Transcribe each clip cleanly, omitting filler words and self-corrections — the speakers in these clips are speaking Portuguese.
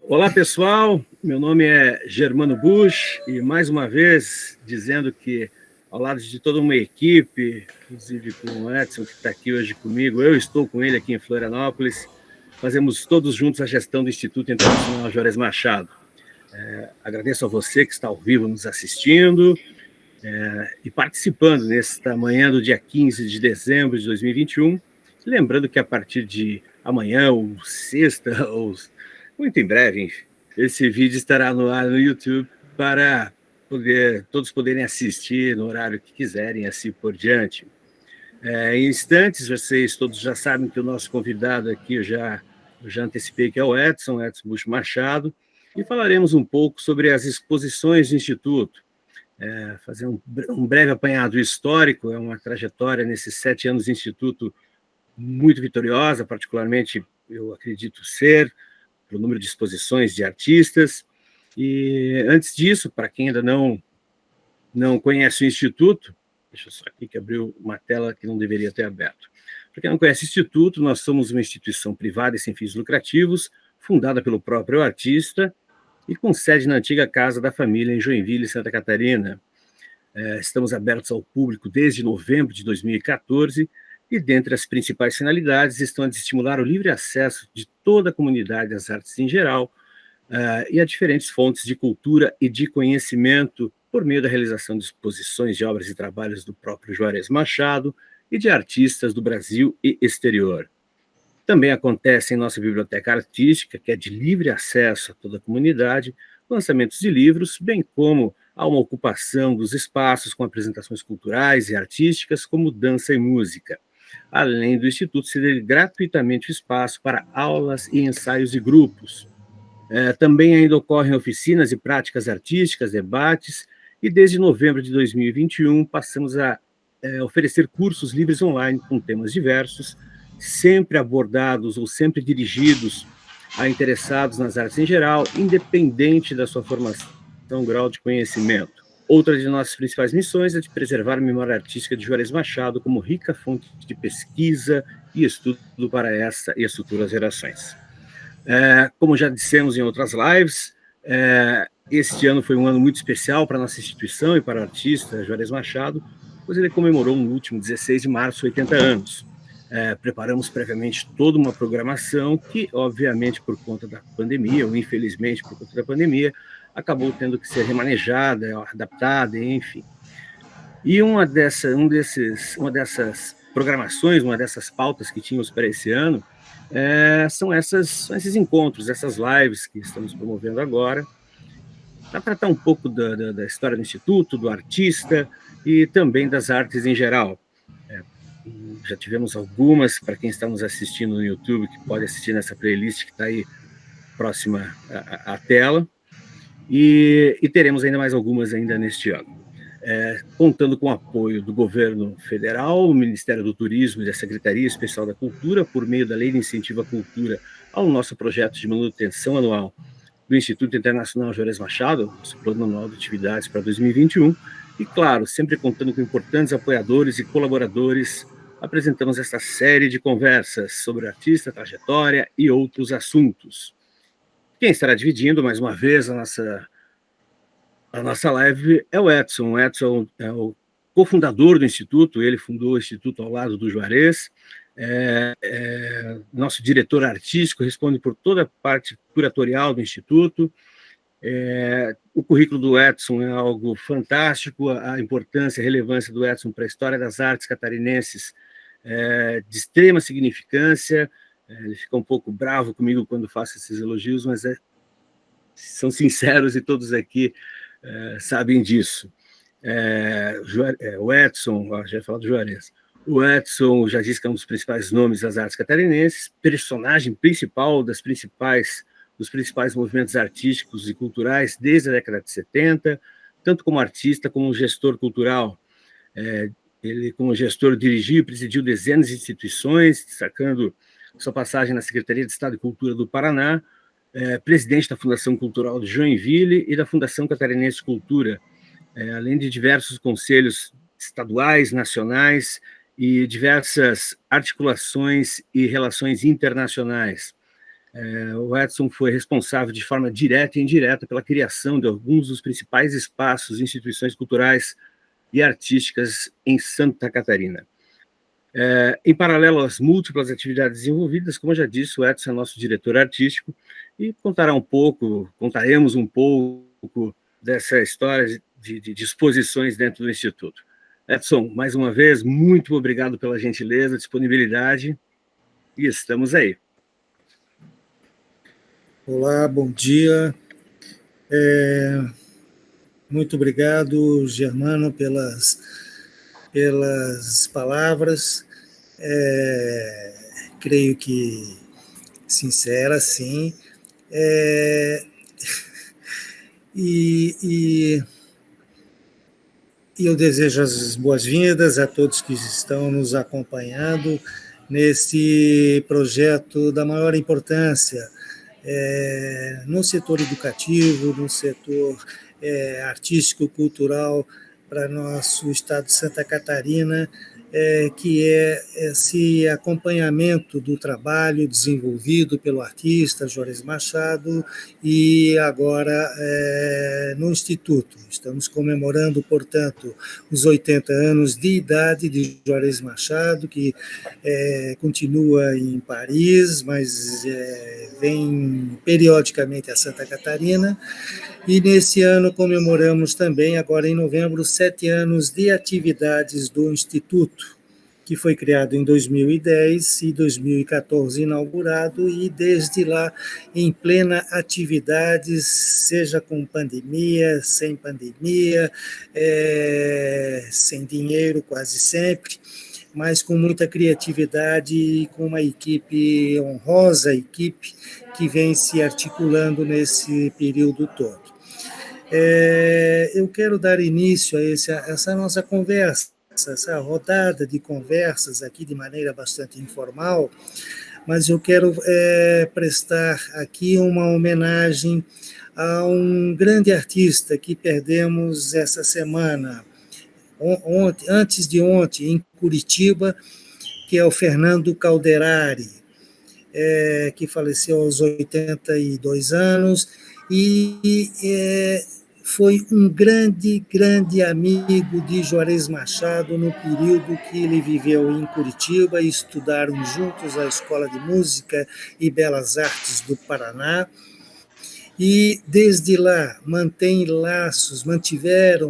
Olá, pessoal. Meu nome é Germano Busch e, mais uma vez, dizendo que, ao lado de toda uma equipe, inclusive com o Edson, que está aqui hoje comigo, eu estou com ele aqui em Florianópolis, fazemos todos juntos a gestão do Instituto Internacional Juarez Machado. Agradeço a você que está ao vivo nos assistindo e participando nesta manhã do dia 15 de dezembro de 2021, lembrando que a partir de amanhã, ou sexta, ou muito em breve, enfim, esse vídeo estará no ar no YouTube para todos poderem assistir no horário que quiserem, assim por diante. Em instantes, vocês todos já sabem que o nosso convidado aqui, eu já antecipei que é o Edson Busch Machado, e falaremos um pouco sobre as exposições do Instituto, fazer um breve apanhado histórico. É uma trajetória nesses 7 anos de Instituto muito vitoriosa, particularmente, eu acredito ser, pelo número de exposições de artistas. E, antes disso, para quem ainda não conhece o Instituto, deixa eu só aqui que abriu uma tela que não deveria ter aberto. Para quem não conhece o Instituto, nós somos uma instituição privada e sem fins lucrativos, fundada pelo próprio artista e com sede na antiga Casa da Família, em Joinville, Santa Catarina. Estamos abertos ao público desde novembro de 2014 e, dentre as principais finalidades, estão a de estimular o livre acesso de toda a comunidade às artes em geral e a diferentes fontes de cultura e de conhecimento por meio da realização de exposições de obras e trabalhos do próprio Juarez Machado e de artistas do Brasil e exterior. Também acontece em nossa biblioteca artística, que é de livre acesso a toda a comunidade, lançamentos de livros, bem como a uma ocupação dos espaços com apresentações culturais e artísticas, como dança e música. Além do Instituto ceder gratuitamente o espaço para aulas e ensaios de grupos. Também ainda ocorrem oficinas e práticas artísticas, debates, e desde novembro de 2021 passamos a oferecer cursos livres online com temas diversos, sempre abordados ou sempre dirigidos a interessados nas artes em geral, independente da sua formação, grau de conhecimento. Outra de nossas principais missões é de preservar a memória artística de Juarez Machado como rica fonte de pesquisa e estudo para essa e as futuras gerações. Como já dissemos em outras lives, este ano foi um ano muito especial para a nossa instituição e para o artista Juarez Machado, pois ele comemorou no último 16 de março 80 anos. Preparamos previamente toda uma programação que, obviamente, por conta da pandemia, ou infelizmente por conta da pandemia, acabou tendo que ser remanejada, adaptada, enfim. E uma dessas programações, uma dessas pautas que tínhamos para esse ano, são esses encontros, essas lives que estamos promovendo agora, para tratar um pouco da história do Instituto, do artista e também das artes em geral. Já tivemos algumas, para quem está nos assistindo no YouTube, que pode assistir nessa playlist que está aí próxima à tela, e teremos ainda mais algumas ainda neste ano. Contando com o apoio do governo federal, o Ministério do Turismo e da Secretaria Especial da Cultura, por meio da Lei de Incentivo à Cultura, ao nosso projeto de manutenção anual do Instituto Internacional Juarez Machado, nosso plano anual de atividades para 2021, e, claro, sempre contando com importantes apoiadores e colaboradores, apresentamos esta série de conversas sobre o artista, trajetória e outros assuntos. Quem estará dividindo, mais uma vez, a nossa live é o Edson. O Edson é o cofundador do Instituto, ele fundou o Instituto ao lado do Juarez, nosso diretor artístico, responde por toda a parte curatorial do Instituto. O currículo do Edson é algo fantástico, a importância e a relevância do Edson para a história das artes catarinenses de extrema significância. Ele fica um pouco bravo comigo quando faço esses elogios, mas são sinceros e todos aqui sabem disso. O Edson, já ia falar do Juarez. O Edson já disse que é um dos principais nomes das artes catarinenses, personagem principal dos principais movimentos artísticos e culturais desde a década de 70, tanto como artista como gestor cultural. Ele, como gestor, dirigiu e presidiu dezenas de instituições, destacando sua passagem na Secretaria de Estado de Cultura do Paraná, presidente da Fundação Cultural de Joinville e da Fundação Catarinense de Cultura, além de diversos conselhos estaduais, nacionais e diversas articulações e relações internacionais. O Edson foi responsável de forma direta e indireta pela criação de alguns dos principais espaços e instituições culturais e artísticas em Santa Catarina. Em paralelo às múltiplas atividades desenvolvidas, como eu já disse, o Edson é nosso diretor artístico e contaremos um pouco dessa história de exposições dentro do Instituto. Edson, mais uma vez, muito obrigado pela gentileza, disponibilidade, e estamos aí. Olá, bom dia. Muito obrigado, Germano, pelas palavras. Creio que sincera, sim. E eu desejo as boas-vindas a todos que estão nos acompanhando nesse projeto da maior importância no setor educativo, no setor artístico, cultural, para nosso estado de Santa Catarina, que é esse acompanhamento do trabalho desenvolvido pelo artista Juarez Machado e agora no Instituto. Estamos comemorando, portanto, os 80 anos de idade de Juarez Machado, que continua em Paris, mas vem periodicamente a Santa Catarina. E nesse ano comemoramos também, agora em novembro, 7 anos de atividades do Instituto, que foi criado em 2010 e 2014 inaugurado, e desde lá em plena atividade, seja com pandemia, sem pandemia, sem dinheiro quase sempre, mas com muita criatividade e com uma equipe honrosa, equipe que vem se articulando nesse período todo. Eu quero dar início a essa nossa conversa, essa rodada de conversas aqui de maneira bastante informal, mas eu quero prestar aqui uma homenagem a um grande artista que perdemos essa semana, antes de ontem, em Curitiba, que é o Fernando Calderari, que faleceu aos 82 anos, e foi um grande amigo de Juarez Machado no período que ele viveu em Curitiba, e estudaram juntos a Escola de Música e Belas Artes do Paraná, e desde lá mantiveram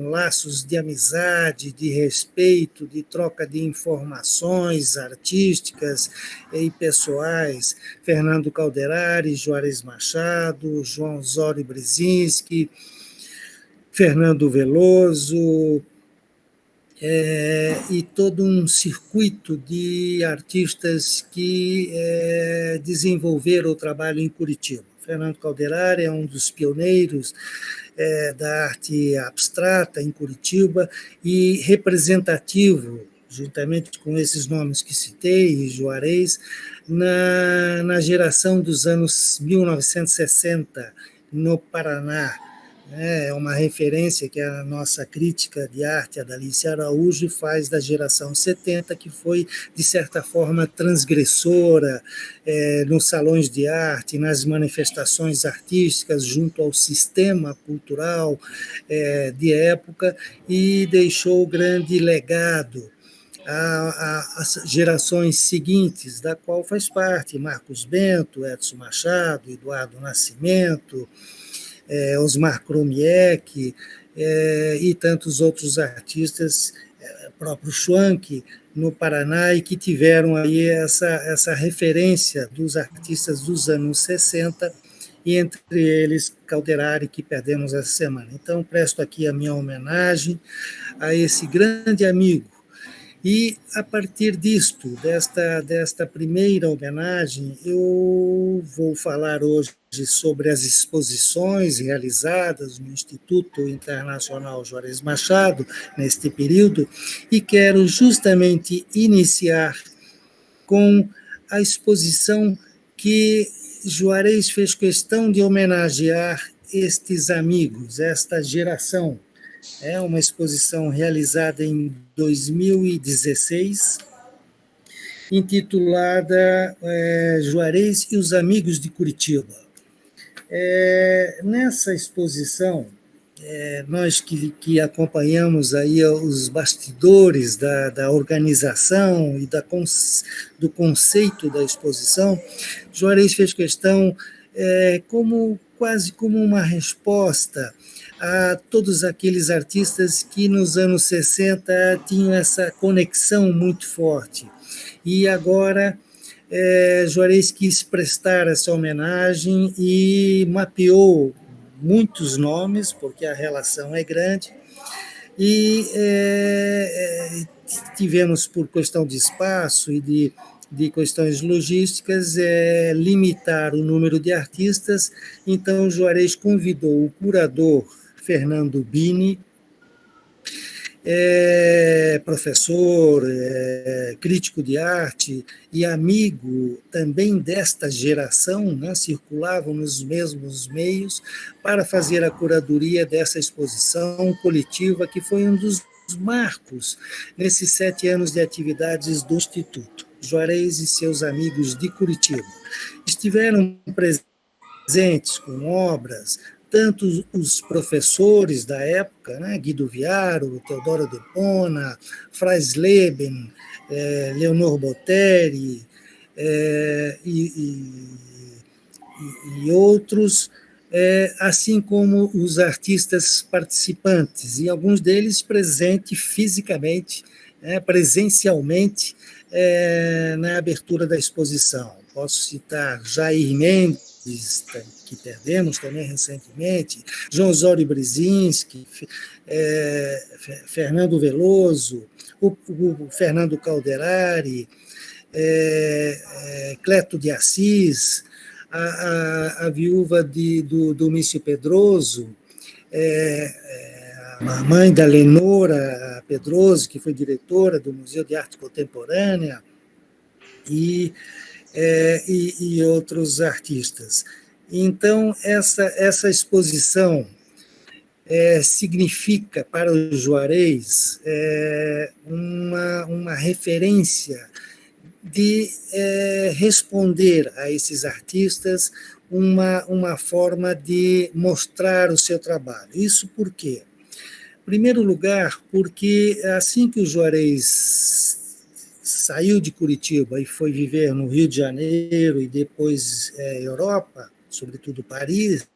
laços de amizade, de respeito, de troca de informações artísticas e pessoais. Fernando Calderari, Juarez Machado, João Osório Brzezinski, Fernando Veloso, e todo um circuito de artistas que desenvolveram o trabalho em Curitiba. Fernando Calderari é um dos pioneiros da arte abstrata em Curitiba e representativo, juntamente com esses nomes que citei, Juarez, na geração dos anos 1960, no Paraná. É uma referência que a nossa crítica de arte, a Dalícia Araújo, faz da geração 70, que foi, de certa forma, transgressora nos salões de arte, nas manifestações artísticas, junto ao sistema cultural de época, e deixou grande legado às gerações seguintes, da qual faz parte Marcos Bento, Edson Machado, Eduardo Nascimento, Osmar Kromiek e tantos outros artistas, próprio Schwanck, no Paraná, e que tiveram aí essa referência dos artistas dos anos 60, e entre eles Calderari, que perdemos essa semana. Então, presto aqui a minha homenagem a esse grande amigo. E, a partir desta primeira homenagem, eu vou falar hoje sobre as exposições realizadas no Instituto Internacional Juarez Machado, neste período, e quero justamente iniciar com a exposição que Juarez fez questão de homenagear estes amigos, esta geração. É uma exposição realizada em 2016 intitulada Juarez e os Amigos de Curitiba. Nessa exposição, nós que acompanhamos aí os bastidores da organização e do conceito da exposição, Juarez fez questão, quase como uma resposta a todos aqueles artistas que nos anos 60 tinham essa conexão muito forte. E agora Juarez quis prestar essa homenagem e mapeou muitos nomes, porque a relação é grande, e tivemos, por questão de espaço e de questões logísticas, limitar o número de artistas. Então, Juarez convidou o curador Fernando Bini, professor, crítico de arte e amigo também desta geração, né, circulavam nos mesmos meios, para fazer a curadoria dessa exposição coletiva, que foi um dos marcos nesses 7 anos de atividades do Instituto. Juarez e seus amigos de Curitiba estiveram presentes com obras, tanto os professores da época, né, Guido Viaro, Teodoro de Pona, Franz Leben, Leonor Botteri e outros, assim como os artistas participantes, e alguns deles presentes fisicamente, presencialmente, na abertura da exposição. Posso citar Jair Mendes, que perdemos também recentemente, João Osório Brzezinski, Fernando Veloso, o Fernando Calderari, Cleto de Assis, a viúva do Mício Pedroso, a mãe da Lenora Pedroso, que foi diretora do Museu de Arte Contemporânea, e outros artistas. Então, essa exposição significa para o Juarez uma referência de responder a esses artistas, uma forma de mostrar o seu trabalho. Isso por quê? Em primeiro lugar, porque assim que o Juarez saiu de Curitiba e foi viver no Rio de Janeiro e depois Europa, sobretudo Paris,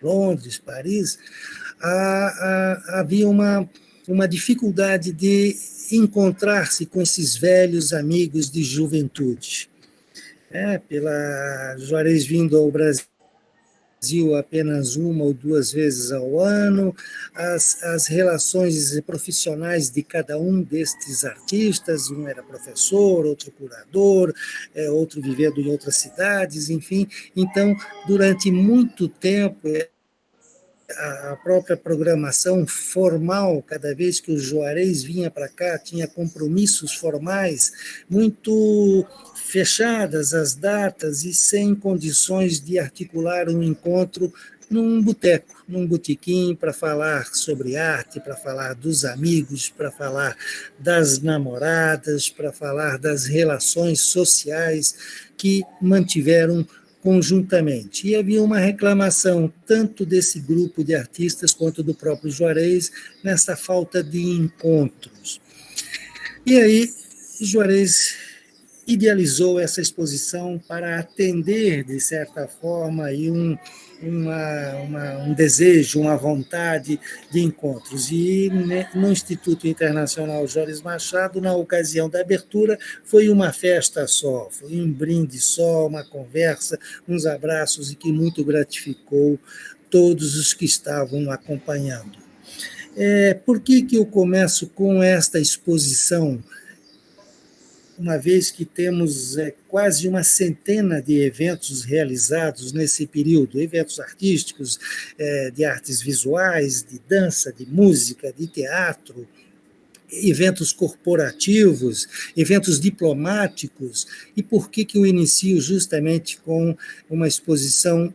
Londres, Paris, havia uma dificuldade de encontrar-se com esses velhos amigos de juventude. Pela Juarez vindo ao Brasil apenas 1 ou 2 vezes ao ano, as relações profissionais de cada um destes artistas, um era professor, outro curador, outro vivendo em outras cidades, enfim. Então, durante muito tempo, a própria programação formal, cada vez que o Juarez vinha para cá, tinha compromissos formais muito fechadas as datas e sem condições de articular um encontro num boteco, num botequim, para falar sobre arte, para falar dos amigos, para falar das namoradas, para falar das relações sociais que mantiveram conjuntamente. E havia uma reclamação tanto desse grupo de artistas quanto do próprio Juarez nessa falta de encontros. E aí, Juarez idealizou essa exposição para atender, de certa forma, aí um desejo, uma vontade de encontros. E no Instituto Internacional Jones Machado, na ocasião da abertura, foi uma festa só, foi um brinde só, uma conversa, uns abraços, e que muito gratificou todos os que estavam acompanhando. Por que eu começo com esta exposição? Uma vez que temos quase uma centena de eventos realizados nesse período, eventos artísticos, de artes visuais, de dança, de música, de teatro, eventos corporativos, eventos diplomáticos. E por que eu inicio justamente com uma exposição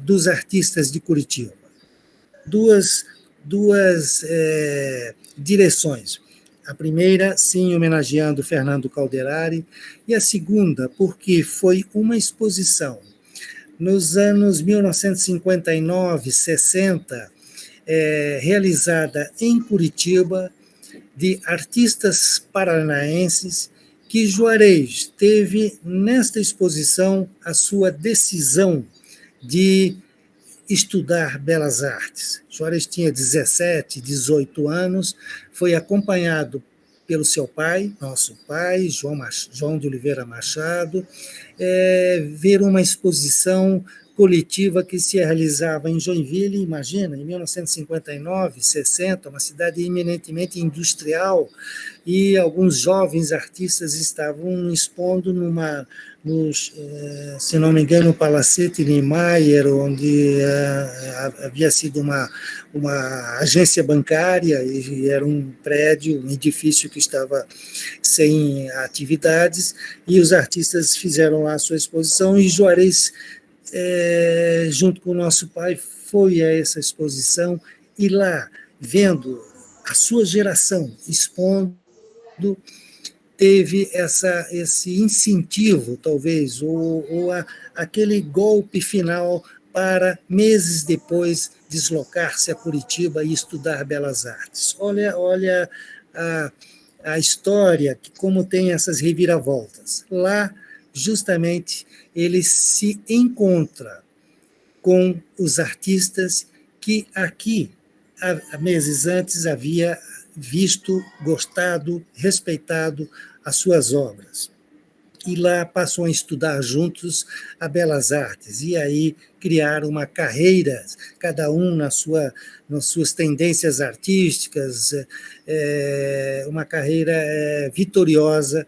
dos artistas de Curitiba? Duas direções. A primeira, sim, homenageando Fernando Calderari, e a segunda, porque foi uma exposição nos anos 1959, 60, realizada em Curitiba, de artistas paranaenses, que Juarez teve nesta exposição a sua decisão de estudar belas artes. Juarez tinha 17, 18 anos, foi acompanhado pelo seu pai, nosso pai, João de Oliveira Machado, ver uma exposição coletiva que se realizava em Joinville, imagina, em 1959, 60, uma cidade eminentemente industrial, e alguns jovens artistas estavam expondo se não me engano, no Palacete Niemeyer, onde havia sido uma agência bancária, e era um prédio, um edifício que estava sem atividades, e os artistas fizeram lá a sua exposição, e Juarez, junto com o nosso pai, foi a essa exposição, e lá, vendo a sua geração expondo, teve esse incentivo, talvez, ou aquele golpe final para, meses depois, deslocar-se a Curitiba e estudar Belas Artes. Olha a história, como tem essas reviravoltas. Lá, justamente, ele se encontra com os artistas que aqui, há meses antes, havia visto, gostado, respeitado as suas obras. E lá passam a estudar juntos a Belas Artes, e aí criaram uma carreira, cada um nas suas tendências artísticas, uma carreira vitoriosa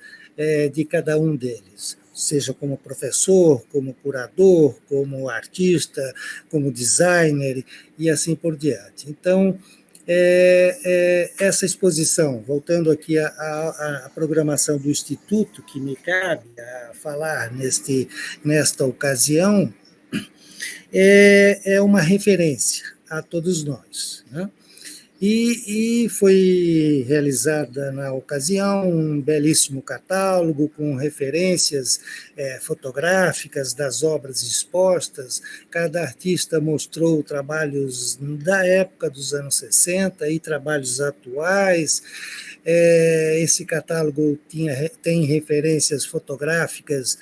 de cada um deles, seja como professor, como curador, como artista, como designer, e assim por diante. Então, essa exposição, voltando aqui à programação do Instituto, que me cabe a falar nesta ocasião, é uma referência a todos nós, né? E foi realizada, na ocasião, um belíssimo catálogo com referências fotográficas das obras expostas. Cada artista mostrou trabalhos da época dos anos 60 e trabalhos atuais. Esse catálogo tem referências fotográficas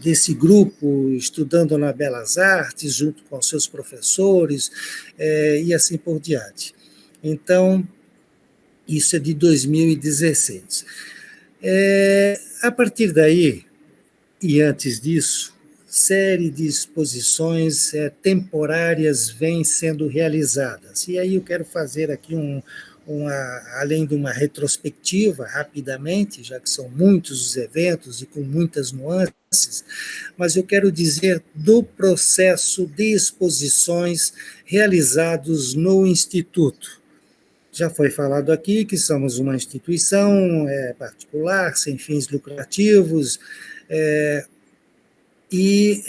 desse grupo estudando na Belas Artes, junto com seus professores, e assim por diante. Então, isso é de 2016. A partir daí, e antes disso, série de exposições temporárias vêm sendo realizadas. E aí eu quero fazer aqui além de uma retrospectiva, rapidamente, já que são muitos os eventos e com muitas nuances, mas eu quero dizer do processo de exposições realizados no Instituto. Já foi falado aqui que somos uma instituição particular, sem fins lucrativos, e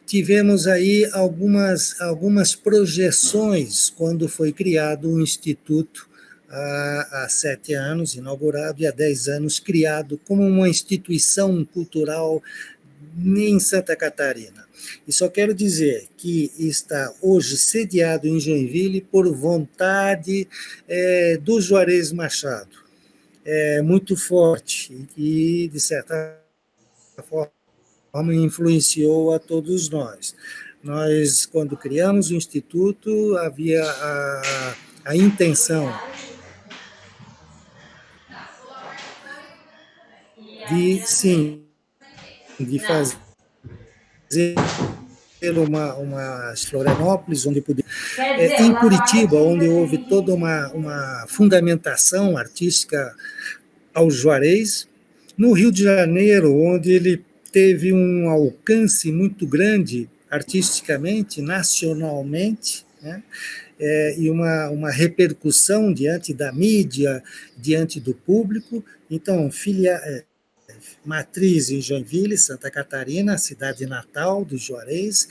tivemos aí algumas projeções quando foi criado o Instituto, há 7 anos, inaugurado, e há 10 anos criado como uma instituição cultural em Santa Catarina. E só quero dizer que está hoje sediado em Joinville por vontade do Juarez Machado, muito forte, e, de certa forma, influenciou a todos nós. Nós, quando criamos o Instituto, havia a intenção de fazer uma Florianópolis, onde em Curitiba, onde houve toda uma fundamentação artística ao Juarez, no Rio de Janeiro, onde ele teve um alcance muito grande artisticamente, nacionalmente, né? E uma repercussão diante da mídia, diante do público. Então, matriz em Joinville, Santa Catarina, a cidade natal do Juarez,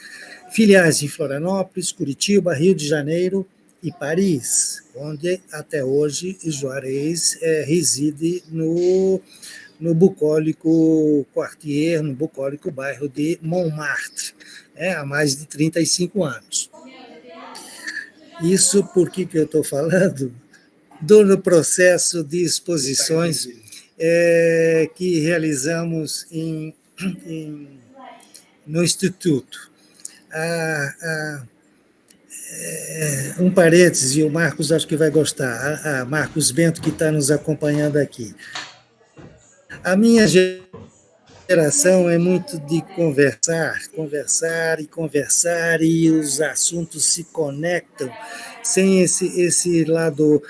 filiais em Florianópolis, Curitiba, Rio de Janeiro e Paris, onde até hoje Juarez reside no bucólico Quartier, no bucólico bairro de Montmartre, há mais de 35 anos. Isso por que eu estou falando? Do processo de exposições que realizamos no Instituto. Um parêntese, o Marcos acho que vai gostar, Marcos Bento, que está nos acompanhando aqui. A minha geração é muito de conversar, e os assuntos se conectam sem esse lado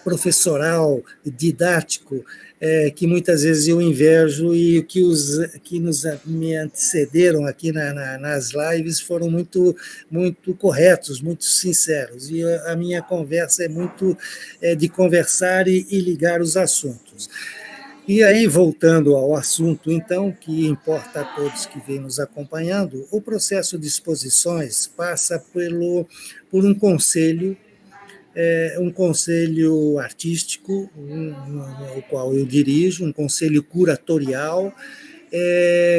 professoral, didático, que muitas vezes eu invejo, e que me antecederam aqui nas lives foram muito, muito corretos, muito sinceros, e a minha conversa é muito de conversar e ligar os assuntos. E aí, voltando ao assunto, então, que importa a todos que vêm nos acompanhando, o processo de exposições passa por um conselho artístico, o qual eu dirijo, um conselho curatorial,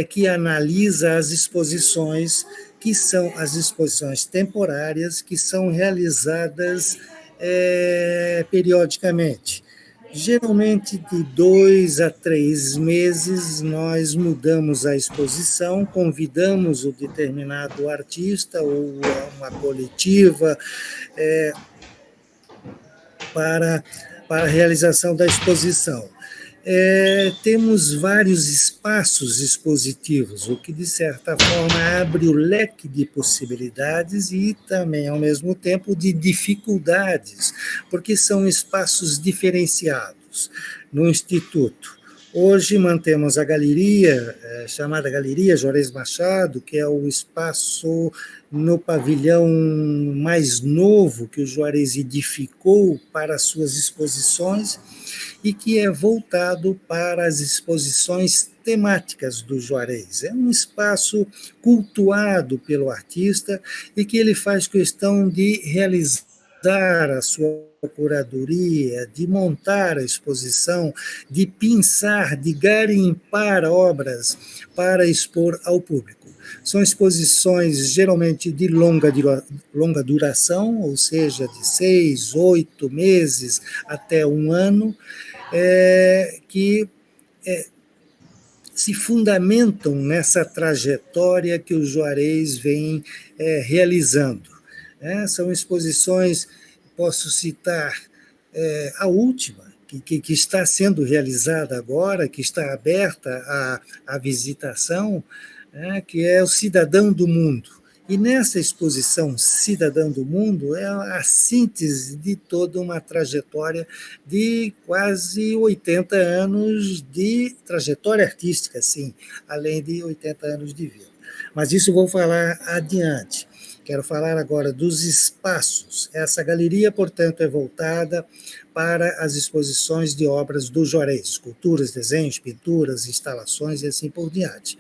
que analisa as exposições, que são as exposições temporárias, que são realizadas periodicamente. Geralmente, de 2 a 3 meses, nós mudamos a exposição, convidamos o determinado artista ou uma coletiva para a realização da exposição. Temos vários espaços expositivos, o que, de certa forma, abre o leque de possibilidades e também, ao mesmo tempo, de dificuldades, porque são espaços diferenciados no Instituto. Hoje mantemos a galeria, chamada Galeria Juarez Machado, que é o espaço no pavilhão mais novo que o Juarez edificou para as suas exposições, e que é voltado para as exposições temáticas do Juarez. É um espaço cultuado pelo artista e que ele faz questão de realizar a sua curadoria, de montar a exposição, de pensar, de garimpar obras para expor ao público. São exposições geralmente de longa duração, ou seja, de 6, 8 meses até 1 ano, que se fundamentam nessa trajetória que o Juarez vem realizando. São exposições, posso citar a última, que está sendo realizada agora, que está aberta à visitação, que é o Cidadão do Mundo. E nessa exposição Cidadão do Mundo é a síntese de toda uma trajetória de quase 80 anos de trajetória artística, sim, além de 80 anos de vida. Mas isso vou falar adiante. Quero falar agora dos espaços. Essa galeria, portanto, é voltada para as exposições de obras do Juarez, esculturas, desenhos, pinturas, instalações e assim por diante.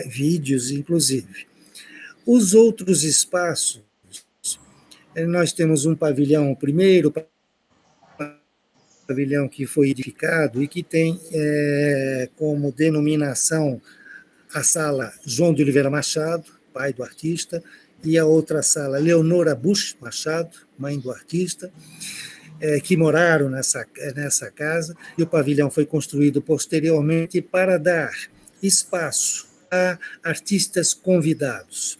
Vídeos, inclusive. Os outros espaços, nós temos um pavilhão, o primeiro pavilhão que foi edificado e que tem como denominação a sala João de Oliveira Machado, pai do artista, e a outra sala Leonora Busch Machado, mãe do artista, que moraram nessa casa, e o pavilhão foi construído posteriormente para dar espaço a artistas convidados.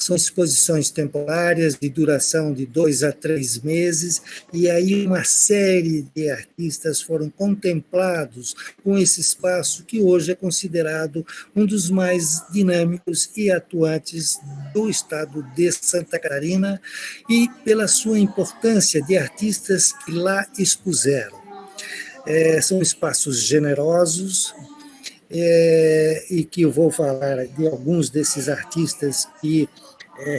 São exposições temporárias de duração de 2 a 3 meses, e aí uma série de artistas foram contemplados com esse espaço que hoje é considerado um dos mais dinâmicos e atuantes do estado de Santa Catarina, e pela sua importância de artistas que lá expuseram. São espaços generosos, e que eu vou falar de alguns desses artistas que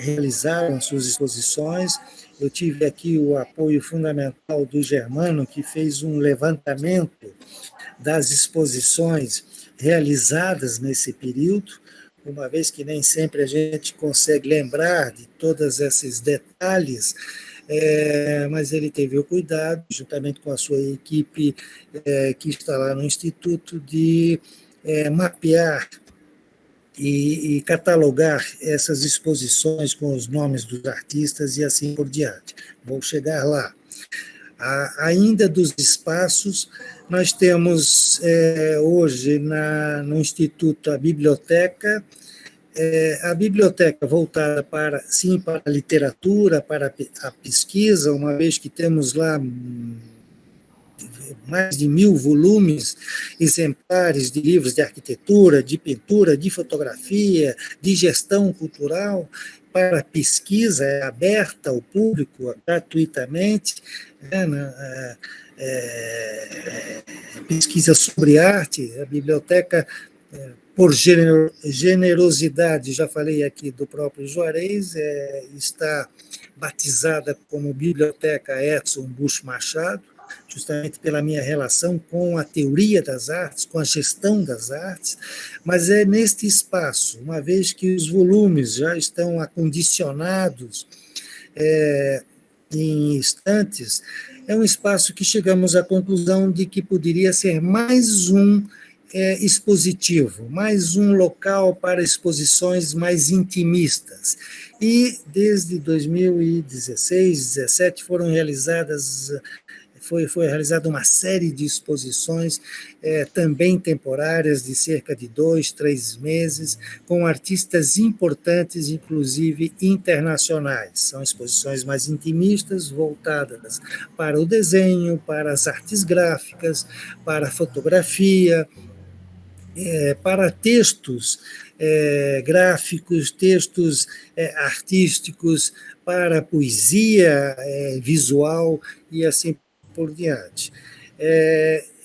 realizaram suas exposições. Eu tive aqui o apoio fundamental do Germano, que fez um levantamento das exposições realizadas nesse período, uma vez que nem sempre a gente consegue lembrar de todos esses detalhes, mas ele teve o cuidado, juntamente com a sua equipe que está lá no Instituto, de mapear e catalogar essas exposições com os nomes dos artistas e assim por diante. Vou chegar lá. Ainda dos espaços, nós temos hoje no Instituto a biblioteca voltada para a literatura, para a pesquisa, uma vez que temos lá mais de 1.000 volumes, exemplares de livros de arquitetura, de pintura, de fotografia, de gestão cultural. Para pesquisa, é aberta ao público gratuitamente, pesquisa sobre arte. A biblioteca, por generosidade, já falei aqui do próprio Juarez, está batizada como Biblioteca Edson Busch Machado, justamente pela minha relação com a teoria das artes, com a gestão das artes, mas é neste espaço, uma vez que os volumes já estão acondicionados em estantes, é um espaço que chegamos à conclusão de que poderia ser mais um expositivo, mais um local para exposições mais intimistas. E desde 2016, 2017 foi realizada uma série de exposições, também temporárias, de cerca de 2, 3 meses, com artistas importantes, inclusive internacionais. São exposições mais intimistas, voltadas para o desenho, para as artes gráficas, para a fotografia, para textos gráficos, textos artísticos, para poesia visual e assim por diante.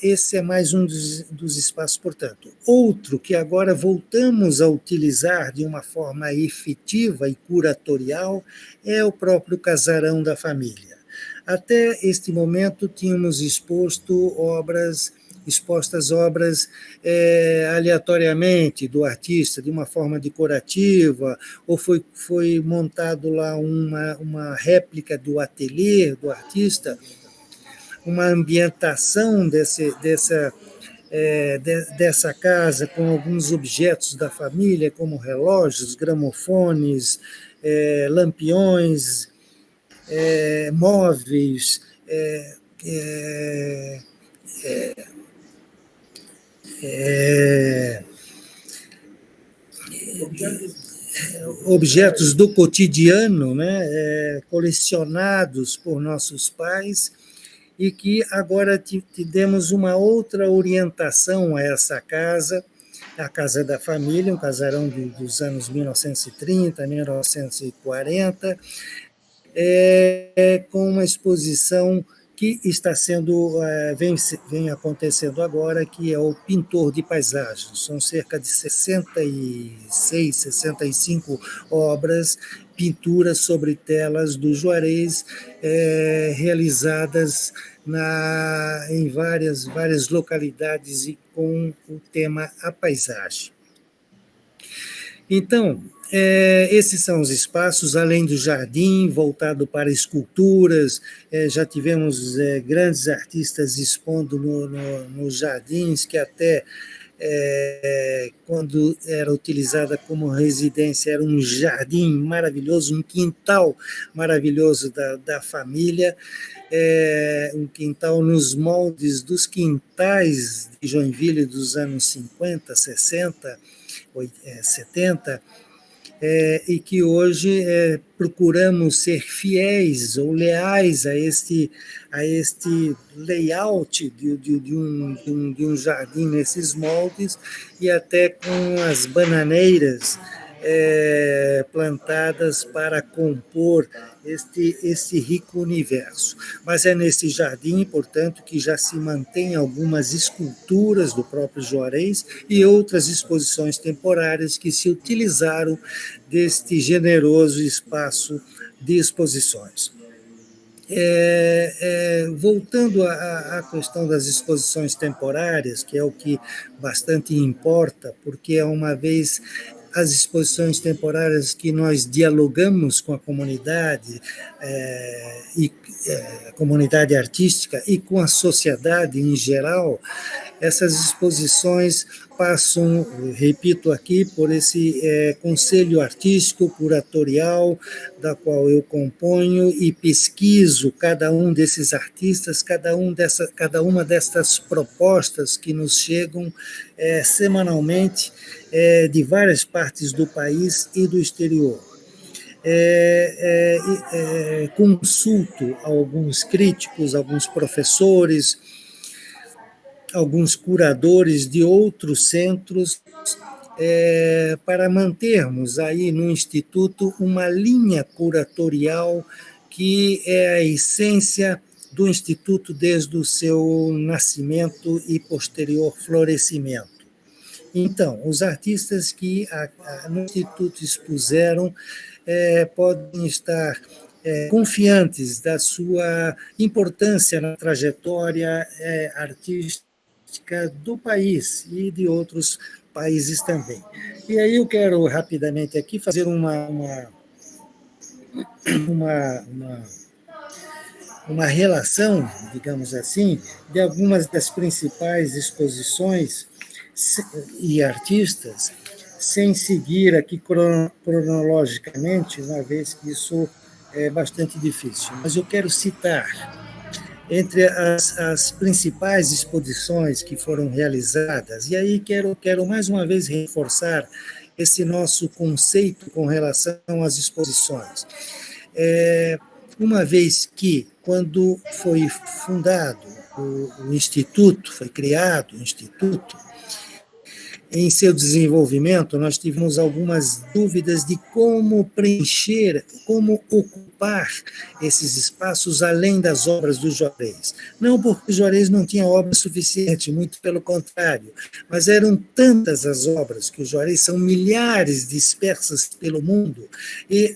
Esse é mais um dos espaços, portanto. Outro que agora voltamos a utilizar de uma forma efetiva e curatorial é o próprio Casarão da Família. Até este momento tínhamos expostas obras aleatoriamente do artista, de uma forma decorativa, ou foi montado lá uma réplica do ateliê do artista, uma ambientação dessa casa com alguns objetos da família, como relógios, gramofones, lampiões, móveis, objetos do cotidiano, né, colecionados por nossos pais, e que agora tivemos uma outra orientação a essa casa, a Casa da Família, um casarão dos anos 1930, 1940, com uma exposição que está vem acontecendo agora, que é o Pintor de Paisagens. São cerca de 66, 65 obras, pinturas sobre telas do Juarez, realizadas em várias localidades e com o tema a paisagem. Então, esses são os espaços, além do jardim, voltado para esculturas. Já tivemos grandes artistas expondo nos jardins, que até quando era utilizada como residência, era um jardim maravilhoso, um quintal maravilhoso da família, um quintal nos moldes dos quintais de Joinville dos anos 50, 60, 70, e que hoje procuramos ser fiéis ou leais a este layout de um jardim nesses moldes, e até com as bananeiras plantadas para compor este rico universo. Mas é nesse jardim, portanto, que já se mantém algumas esculturas do próprio Juarez e outras exposições temporárias que se utilizaram deste generoso espaço de exposições. Voltando à questão das exposições temporárias, que é o que bastante importa, porque uma vez as exposições temporárias que nós dialogamos com a comunidade, comunidade artística e com a sociedade em geral, essas exposições passam, repito aqui, por esse conselho artístico curatorial, da qual eu componho e pesquiso cada um desses artistas, cada uma dessas propostas que nos chegam semanalmente de várias partes do país e do exterior. Consulto alguns críticos, alguns professores, alguns curadores de outros centros, para mantermos aí no Instituto uma linha curatorial que é a essência do Instituto desde o seu nascimento e posterior florescimento. Então, os artistas que no Instituto expuseram podem estar confiantes da sua importância na trajetória artística do país e de outros países também. E aí eu quero rapidamente aqui fazer uma relação, digamos assim, de algumas das principais exposições e artistas, sem seguir aqui cronologicamente, uma vez que isso é bastante difícil. Mas eu quero citar, entre as principais exposições que foram realizadas, e aí quero mais uma vez reforçar esse nosso conceito com relação às exposições. Uma vez que, quando foi fundado o Instituto, foi criado o Instituto, em seu desenvolvimento, nós tivemos algumas dúvidas de como preencher, como ocupar esses espaços além das obras do Juarez. Não porque o Juarez não tinha obra suficiente, muito pelo contrário, mas eram tantas as obras que o Juarez, são milhares dispersas pelo mundo, e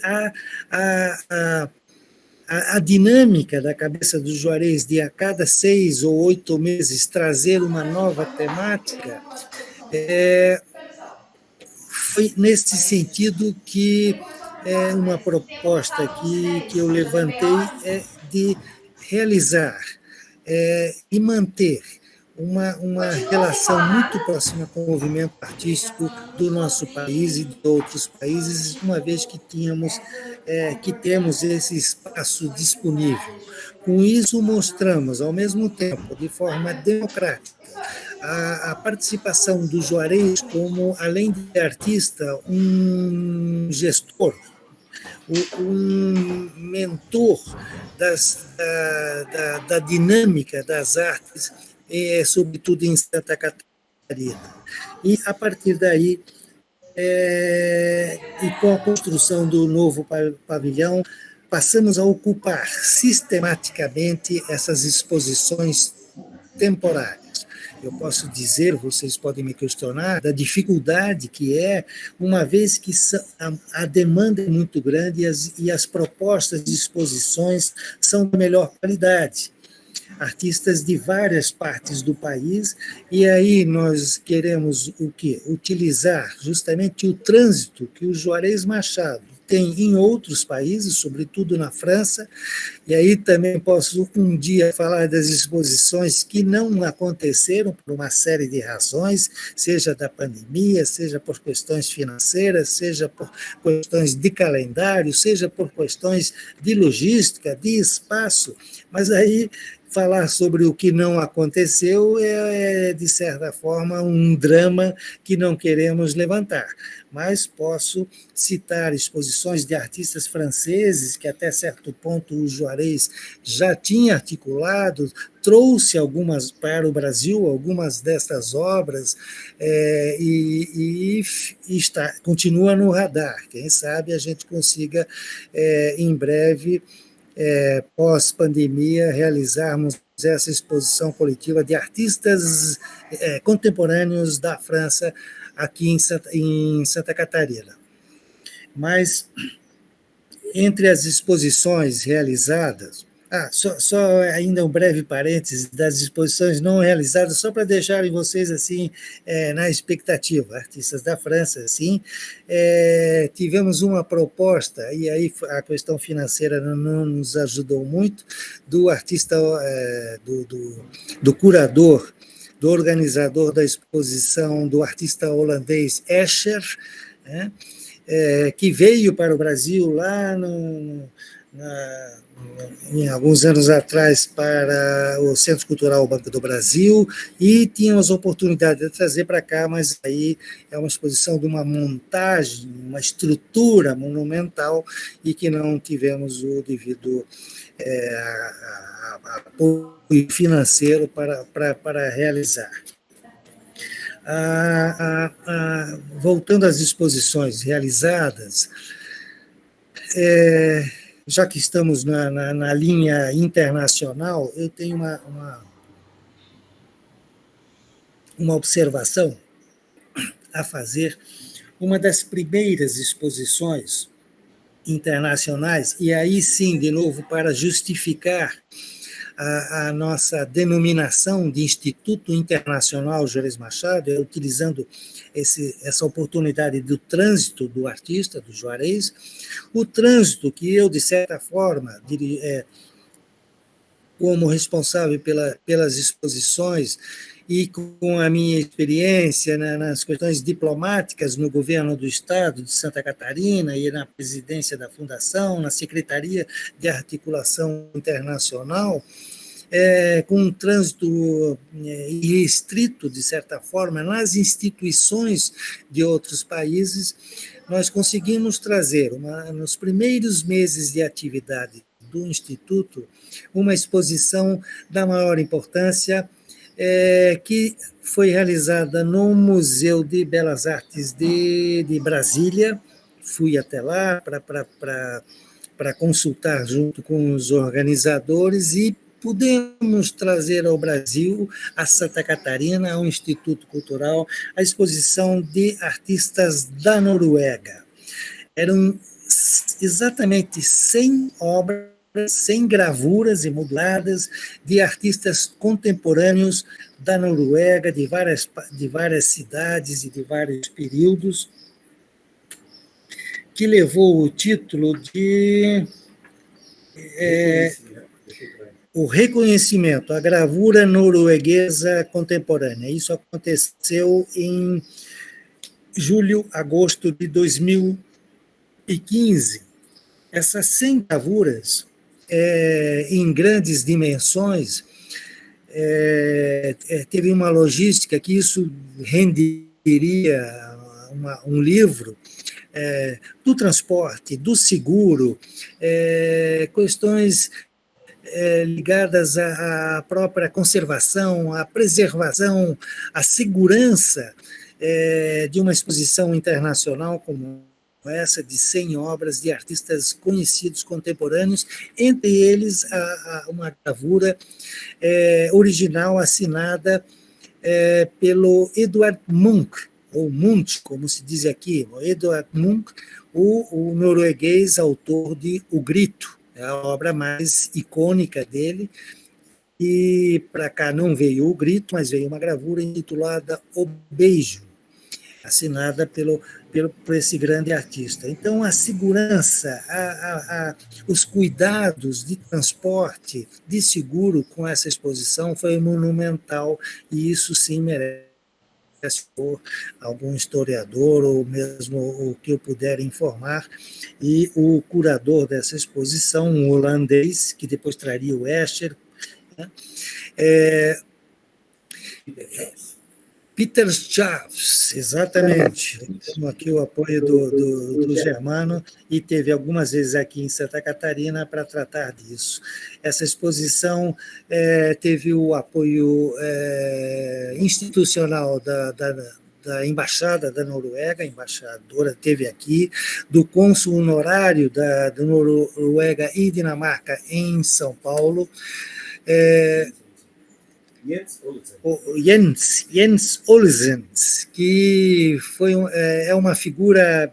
a dinâmica da cabeça do Juarez de a cada 6 ou 8 meses trazer uma nova temática, foi nesse sentido que uma proposta que eu levantei de realizar e manter uma relação muito próxima com o movimento artístico do nosso país e de outros países, uma vez que temos esse espaço disponível. Com isso, mostramos, ao mesmo tempo, de forma democrática, a participação do Juarez como, além de artista, um gestor, um mentor da dinâmica das artes, sobretudo em Santa Catarina. E, a partir daí, e com a construção do novo pavilhão, passamos a ocupar sistematicamente essas exposições temporárias. Eu posso dizer, vocês podem me questionar, da dificuldade que uma vez que a demanda é muito grande e as propostas de exposições são da melhor qualidade. Artistas de várias partes do país, e aí nós queremos o quê? Utilizar justamente o trânsito que o Juarez Machado tem em outros países, sobretudo na França, e aí também posso um dia falar das exposições que não aconteceram por uma série de razões, seja da pandemia, seja por questões financeiras, seja por questões de calendário, seja por questões de logística, de espaço, mas aí falar sobre o que não aconteceu de certa forma, um drama que não queremos levantar. Mas posso citar exposições de artistas franceses, que até certo ponto o Juarez já tinha articulado, trouxe algumas para o Brasil, algumas dessas obras, e continua no radar. Quem sabe a gente consiga, em breve, pós-pandemia, realizarmos essa exposição coletiva de artistas contemporâneos da França aqui em Santa Catarina. Mas, entre as exposições realizadas, Só ainda um breve parêntese das exposições não realizadas, só para deixarem vocês assim na expectativa. Artistas da França, assim, tivemos uma proposta, e aí a questão financeira não nos ajudou muito, do artista, do curador, do organizador da exposição, do artista holandês Escher, né, que veio para o Brasil lá em alguns anos atrás para o Centro Cultural Banco do Brasil e tínhamos a oportunidade de trazer para cá, mas aí é uma exposição de uma montagem, uma estrutura monumental e que não tivemos o devido apoio financeiro para realizar. Voltando às exposições realizadas, já que estamos na linha internacional, eu tenho uma observação a fazer. Uma das primeiras exposições internacionais, e aí sim, de novo, para justificar a nossa denominação de Instituto Internacional Juarez Machado, utilizando essa oportunidade do trânsito do artista, do Juarez, o trânsito que eu, de certa forma, como responsável pelas exposições e com a minha experiência nas questões diplomáticas no governo do Estado de Santa Catarina e na presidência da Fundação, na Secretaria de Articulação Internacional, com um trânsito irrestrito, de certa forma, nas instituições de outros países, nós conseguimos trazer, nos primeiros meses de atividade do Instituto, uma exposição da maior importância, que foi realizada no Museu de Belas Artes de Brasília. Fui até lá para consultar junto com os organizadores e pudemos trazer ao Brasil, a Santa Catarina, ao Instituto Cultural, a exposição de artistas da Noruega. Eram exatamente 100 obras, 100 gravuras emodeladas de artistas contemporâneos da Noruega, de várias cidades e de vários períodos, que levou o título de o reconhecimento, a gravura norueguesa contemporânea. Isso aconteceu em julho, agosto de 2015. Essas 100 gravuras, em grandes dimensões, teve uma logística que isso renderia um livro, do transporte, do seguro, questões ligadas à própria conservação, à preservação, à segurança de uma exposição internacional como essa, de 100 obras de artistas conhecidos contemporâneos, entre eles uma gravura original assinada pelo Edvard Munch, ou Munch, como se diz aqui, Edvard Munch, o norueguês autor de O Grito, é a obra mais icônica dele, e para cá não veio O Grito, mas veio uma gravura intitulada O Beijo, assinada por esse grande artista. Então, a segurança, os cuidados de transporte, de seguro com essa exposição foi monumental, e isso sim merece por algum historiador ou mesmo o que eu puder informar, e o curador dessa exposição, um holandês, que depois traria o Escher, né? Peter Schaafs, exatamente. Temos aqui o apoio do Germano, e teve algumas vezes aqui em Santa Catarina para tratar disso. Essa exposição teve o apoio institucional da Embaixada da Noruega, a embaixadora esteve aqui, do cônsul honorário da Noruega e Dinamarca em São Paulo, Jens Olsen, que é uma figura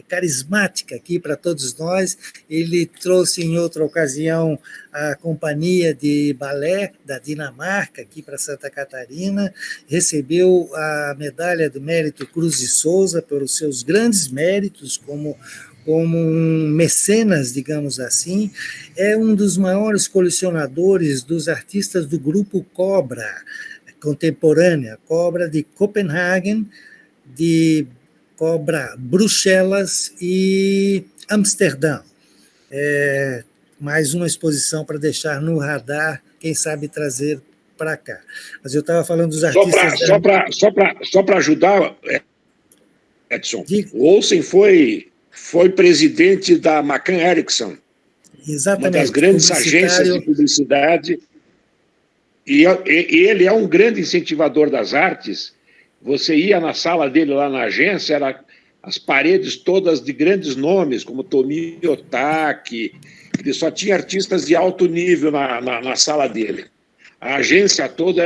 carismática aqui para todos nós. Ele trouxe em outra ocasião a Companhia de Balé da Dinamarca, aqui para Santa Catarina, recebeu a Medalha do Mérito Cruz de Souza pelos seus grandes méritos como um mecenas, digamos assim, é um dos maiores colecionadores dos artistas do grupo Cobra, contemporânea, Cobra de Copenhagen, de Cobra Bruxelas e Amsterdã. Mais uma exposição para deixar no radar, quem sabe trazer para cá. Mas eu estava falando dos artistas... Só para ajudar, Edson, o Olsen foi presidente da McCann Erickson, exatamente, uma das grandes agências de publicidade, e ele é um grande incentivador das artes. Você ia na sala dele lá na agência, era as paredes todas de grandes nomes, como Tomio Otaki, ele só tinha artistas de alto nível na sala dele. A agência toda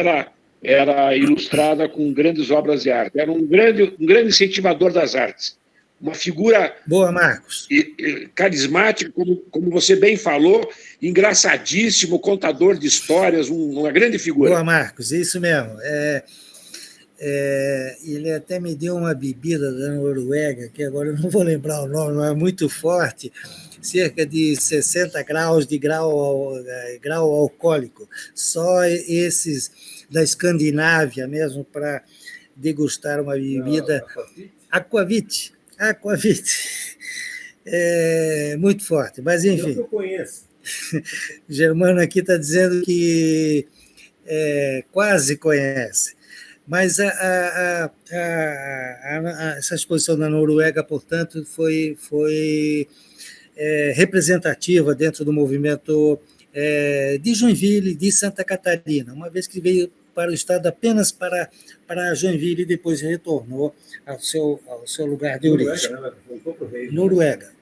era ilustrada com grandes obras de arte. Era um grande incentivador das artes. Uma figura... Boa, Marcos. Carismática, como você bem falou, engraçadíssimo, contador de histórias, uma grande figura. Boa, Marcos, isso mesmo. Ele até me deu uma bebida da Noruega, que agora eu não vou lembrar o nome, mas é muito forte, cerca de 60 graus de grau alcoólico. Só esses da Escandinávia mesmo para degustar uma bebida. Aquavit. Muito forte, mas enfim. Eu conheço. O Germano aqui está dizendo que quase conhece. Mas essa exposição da Noruega, portanto, foi representativa dentro do movimento de Joinville, de Santa Catarina, uma vez que veio para o estado apenas para Joinville e depois retornou ao seu lugar de origem. Noruega,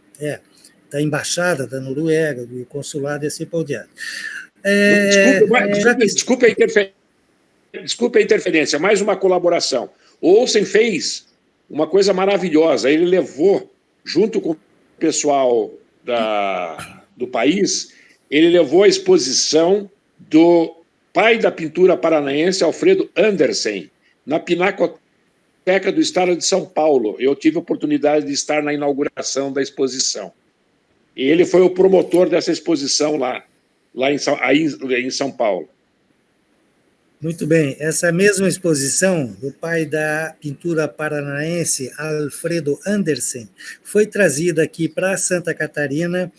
da embaixada da Noruega, do consulado e assim por diante. Desculpe a interferência, mais uma colaboração. O Olsen fez uma coisa maravilhosa, ele levou, junto com o pessoal do país, ele levou a exposição do pai da pintura paranaense, Alfredo Andersen, na Pinacoteca do Estado de São Paulo. Eu tive a oportunidade de estar na inauguração da exposição. E ele foi o promotor dessa exposição lá em São Paulo. Muito bem. Essa mesma exposição do pai da pintura paranaense, Alfredo Andersen, foi trazida aqui para Santa Catarina.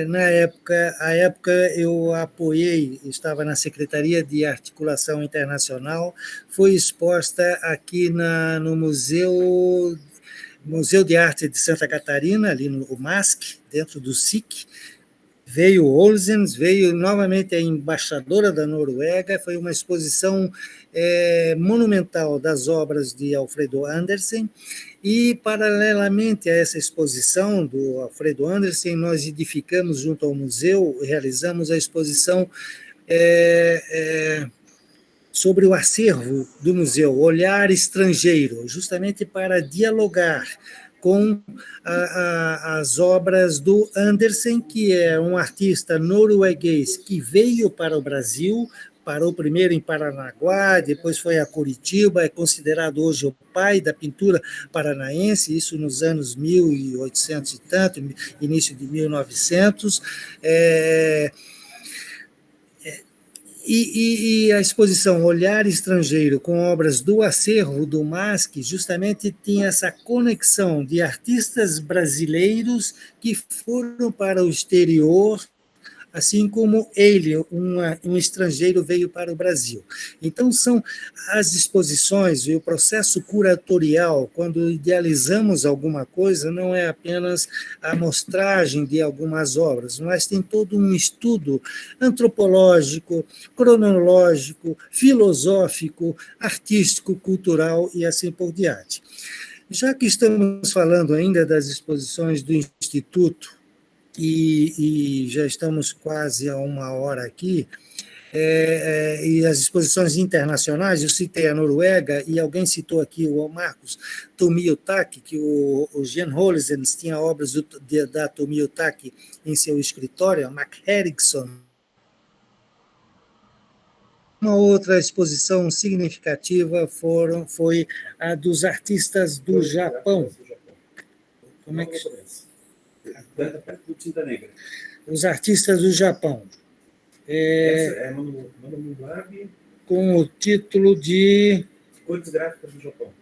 Na época eu apoiei, estava na Secretaria de Articulação Internacional, foi exposta aqui no Museu de Arte de Santa Catarina, ali no MASC, dentro do SIC. Veio Olsen, veio novamente a embaixadora da Noruega, foi uma exposição monumental das obras de Alfredo Andersen, e, paralelamente a essa exposição do Alfredo Andersen, nós edificamos junto ao museu, realizamos a exposição sobre o acervo do museu, Olhar Estrangeiro, justamente para dialogar com as obras do Andersen, que é um artista norueguês que veio para o Brasil, parou primeiro em Paranaguá, depois foi a Curitiba, é considerado hoje o pai da pintura paranaense, isso nos anos 1800 e tanto, início de 1900. E a exposição Olhar Estrangeiro, com obras do acervo do MASC, justamente tinha essa conexão de artistas brasileiros que foram para o exterior, assim como ele, um estrangeiro, veio para o Brasil. Então, são as exposições e o processo curatorial, quando idealizamos alguma coisa, não é apenas a amostragem de algumas obras, mas tem todo um estudo antropológico, cronológico, filosófico, artístico, cultural e assim por diante. Já que estamos falando ainda das exposições do Instituto, e já estamos quase a 1 hora aqui, E as exposições internacionais, eu citei a Noruega, e alguém citou aqui, o Marcos, Tomio Taki, que o Jan Holzens tinha obras da Tomio Taki em seu escritório, a Mac Erickson. Uma outra exposição significativa foi a dos artistas do Japão. Como é que os artistas do Japão. Com o título de Cores Gráficas do Japão.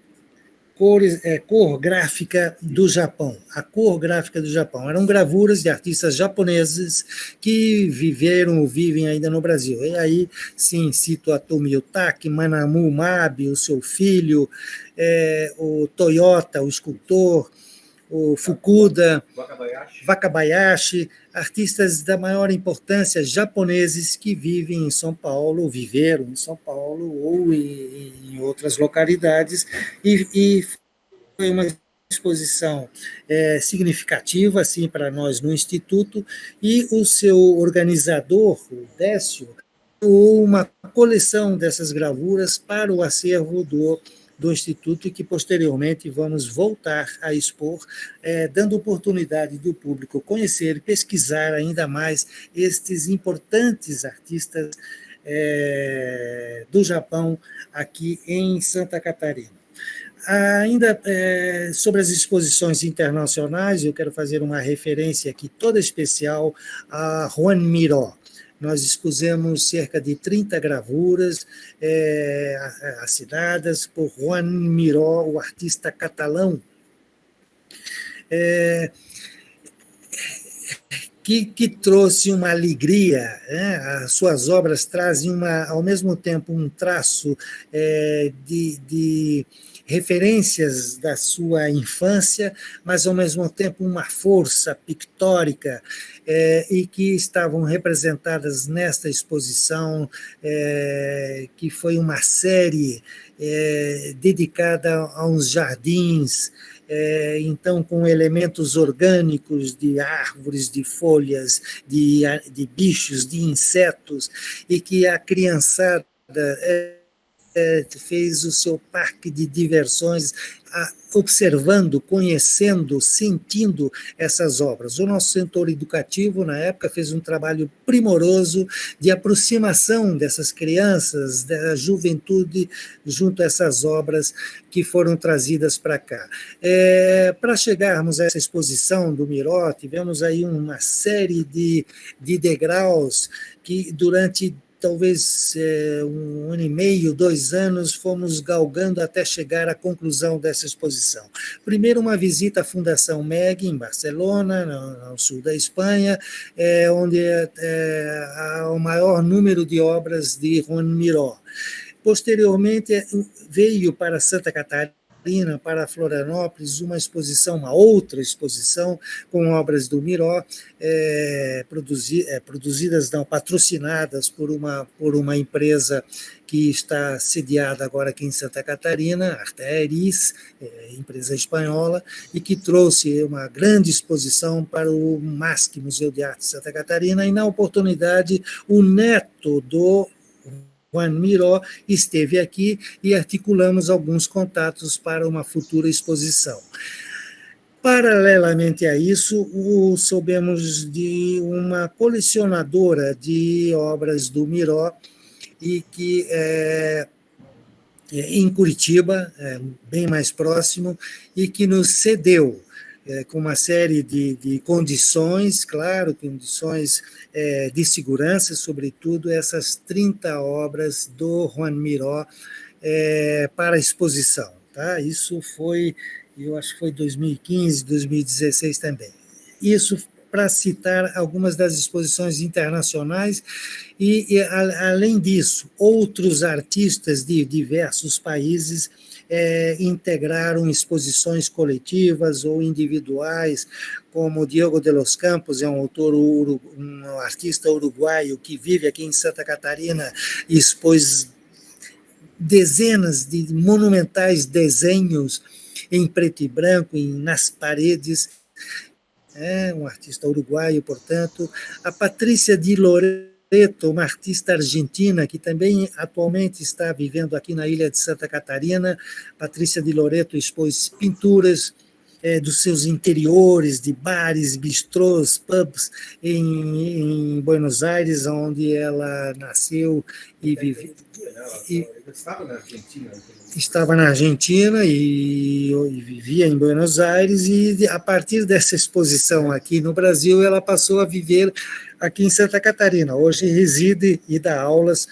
Cor Gráfica do Japão. A Cor Gráfica do Japão. Eram gravuras de artistas japoneses que viveram ou vivem ainda no Brasil. E aí, sim, cito a Tomio Taki, Manamu Mabe, o seu filho, o Toyota, o escultor, o Fukuda, Wakabayashi, artistas da maior importância japoneses que vivem em São Paulo, viveram em São Paulo ou em outras localidades, e foi uma exposição significativa assim, para nós no Instituto, e o seu organizador, o Décio, uma coleção dessas gravuras para o acervo do Instituto, e que posteriormente vamos voltar a expor, dando oportunidade do público conhecer e pesquisar ainda mais estes importantes artistas do Japão aqui em Santa Catarina. Ainda sobre as exposições internacionais, eu quero fazer uma referência aqui toda especial a Joan Miró. Nós expusemos cerca de 30 gravuras assinadas por Joan Miró, o artista catalão, que trouxe uma alegria, as suas obras trazem, ao mesmo tempo, um traço de referências da sua infância, mas, ao mesmo tempo, uma força pictórica, e que estavam representadas nesta exposição, que foi uma série dedicada a uns jardins, então, com elementos orgânicos de árvores, de folhas, de bichos, de insetos, e que a criançada fez o seu parque de diversões, observando, conhecendo, sentindo essas obras. O nosso setor educativo, na época, fez um trabalho primoroso de aproximação dessas crianças, da juventude, junto a essas obras que foram trazidas para cá. Para chegarmos a essa exposição do Miró, tivemos aí uma série de degraus que, durante talvez 1 ano e meio, 2 anos, fomos galgando até chegar à conclusão dessa exposição. Primeiro, uma visita à Fundação MEG, em Barcelona, no sul da Espanha, onde há o maior número de obras de Joan Miró. Posteriormente, veio para Santa Catarina, para Florianópolis, uma outra exposição com obras do Miró, patrocinadas por uma empresa que está sediada agora aqui em Santa Catarina, Arteris, empresa espanhola, e que trouxe uma grande exposição para o MASC, Museu de Arte de Santa Catarina, e, na oportunidade, o neto do Joan Miró esteve aqui e articulamos alguns contatos para uma futura exposição. Paralelamente a isso, soubemos de uma colecionadora de obras do Miró, e que em Curitiba, bem mais próximo, e que nos cedeu, com uma série de condições, claro, condições de segurança, sobretudo, essas 30 obras do Joan Miró para a exposição. Tá? Isso foi, eu acho que foi 2015, 2016 também. Isso para citar algumas das exposições internacionais, e além disso, outros artistas de diversos países integraram exposições coletivas ou individuais, como Diogo de los Campos, um artista uruguaio que vive aqui em Santa Catarina, e expôs dezenas de monumentais desenhos em preto e branco, nas paredes, um artista uruguaio, portanto. A Patrícia de Lourenço, Loreto, uma artista argentina que também atualmente está vivendo aqui na ilha de Santa Catarina. Patrícia de Loreto expôs pinturas dos seus interiores, de bares, bistrôs, pubs em Buenos Aires, onde ela nasceu e viveu. Estava na Argentina e vivia em Buenos Aires, e a partir dessa exposição aqui no Brasil, ela passou a viver aqui em Santa Catarina. Hoje reside e dá aulas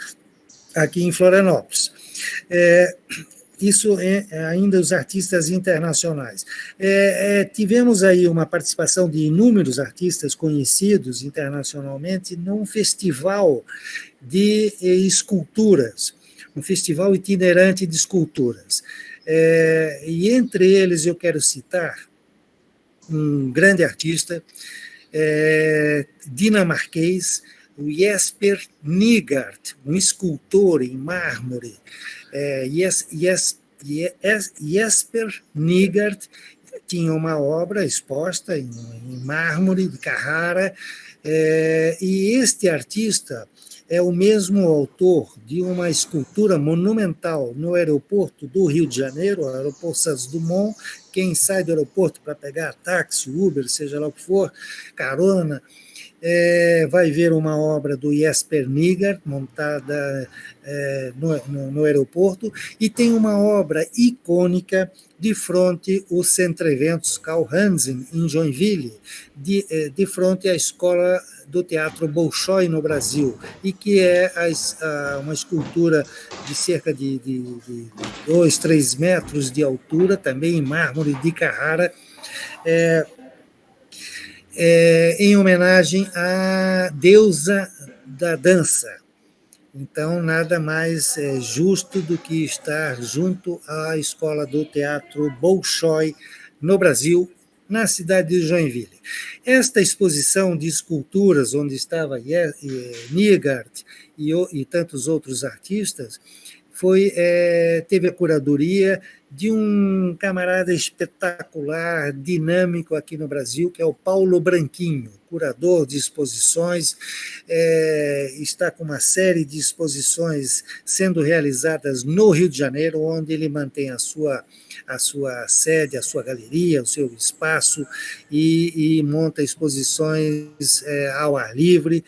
aqui em Florianópolis. Isso é ainda os artistas internacionais. Tivemos aí uma participação de inúmeros artistas conhecidos internacionalmente num festival de esculturas, um festival itinerante de esculturas. E entre eles eu quero citar um grande artista dinamarquês, o Jesper Nygaard, um escultor em mármore. Jesper Nygaard tinha uma obra exposta em mármore de Carrara, e este artista é o mesmo autor de uma escultura monumental no aeroporto do Rio de Janeiro, o aeroporto Santos Dumont. Quem sai do aeroporto para pegar táxi, Uber, seja lá o que for, carona, vai ver uma obra do Jesper Nygaard montada no aeroporto, e tem uma obra icônica de frente ao Centro Eventos Carl Hansen, em Joinville, de frente à Escola do Teatro Bolshoi no Brasil, e que é uma escultura de cerca de 2, 3 metros de altura, também em mármore de Carrara, em homenagem à deusa da dança. Então, nada mais justo do que estar junto à Escola do Teatro Bolshoi no Brasil, na cidade de Joinville. Esta exposição de esculturas, onde estava Nygaard e tantos outros artistas, teve a curadoria de um camarada espetacular, dinâmico aqui no Brasil, que é o Paulo Branquinho, curador de exposições, está com uma série de exposições sendo realizadas no Rio de Janeiro, onde ele mantém a sua sede, a sua galeria, o seu espaço, e monta exposições ao ar livre.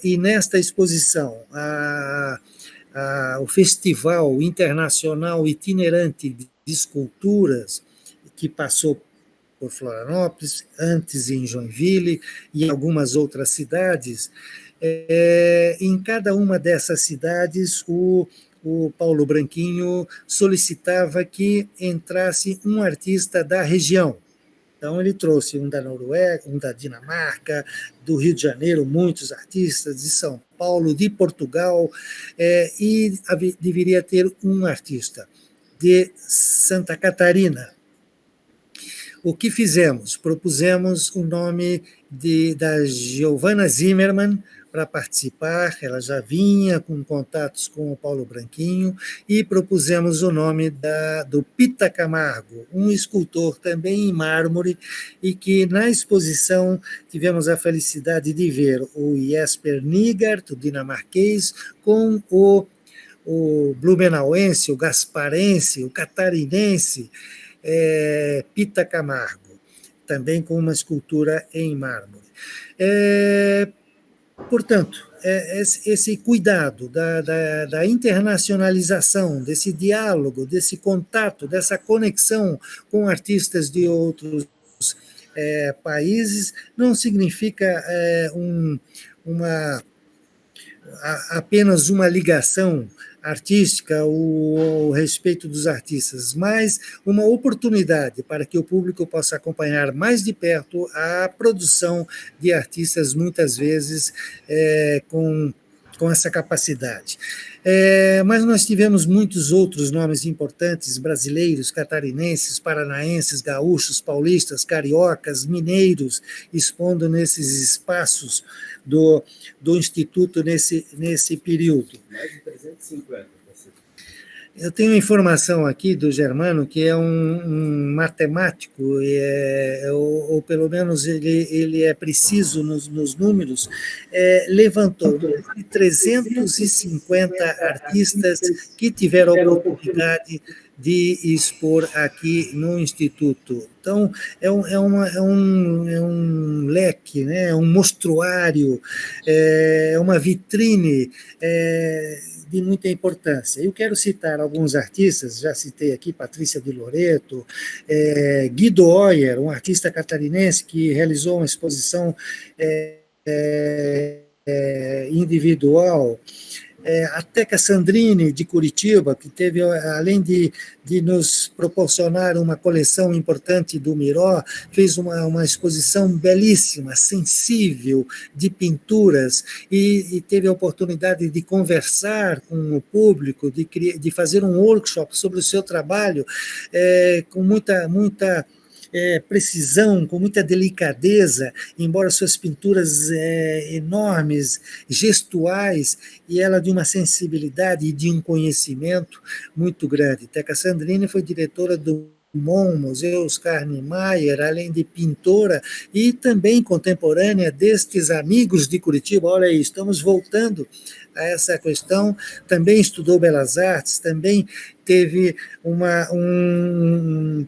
E nesta exposição, o Festival Internacional Itinerante de Esculturas, que passou por Florianópolis, antes em Joinville e em algumas outras cidades. Em cada uma dessas cidades, o Paulo Branquinho solicitava que entrasse um artista da região. Então, ele trouxe um da Noruega, um da Dinamarca, do Rio de Janeiro, muitos artistas, de São Paulo, de Portugal, e deveria ter um artista de Santa Catarina. O que fizemos? Propusemos o nome da Giovanna Zimmermann para participar, ela já vinha com contatos com o Paulo Branquinho, e propusemos o nome do Pita Camargo, um escultor também em mármore, e que na exposição tivemos a felicidade de ver o Jesper Nygaard, o dinamarquês, com o blumenauense, o gasparense, o catarinense, Pita Camargo, também com uma escultura em mármore. Portanto, esse cuidado da internacionalização, desse diálogo, desse contato, dessa conexão com artistas de outros países, não significa apenas uma ligação artística ao respeito dos artistas, mas uma oportunidade para que o público possa acompanhar mais de perto a produção de artistas, muitas vezes com essa capacidade. Mas nós tivemos muitos outros nomes importantes, brasileiros, catarinenses, paranaenses, gaúchos, paulistas, cariocas, mineiros, expondo nesses espaços do Instituto nesse período. Mais de 350. Eu tenho informação aqui do Germano, que é um matemático, ou pelo menos ele é preciso nos números, levantou mais de 350 artistas que tiveram a oportunidade de expor aqui no Instituto. Então, é um leque, né? É um mostruário, é uma vitrine de muita importância. Eu quero citar alguns artistas, já citei aqui Patrícia de Loreto, Guido Oyer, um artista catarinense que realizou uma exposição individual, a Teca Sandrini, de Curitiba, que teve, além de nos proporcionar uma coleção importante do Miró, fez uma exposição belíssima, sensível, de pinturas, e teve a oportunidade de conversar com o público, de fazer um workshop sobre o seu trabalho, com muita precisão, com muita delicadeza, embora suas pinturas enormes, gestuais, e ela de uma sensibilidade e de um conhecimento muito grande. Teca Sandrini foi diretora do MON, Museu Oscar Niemeyer, além de pintora e também contemporânea destes amigos de Curitiba. Olha aí, estamos voltando a essa questão. Também estudou Belas Artes, também teve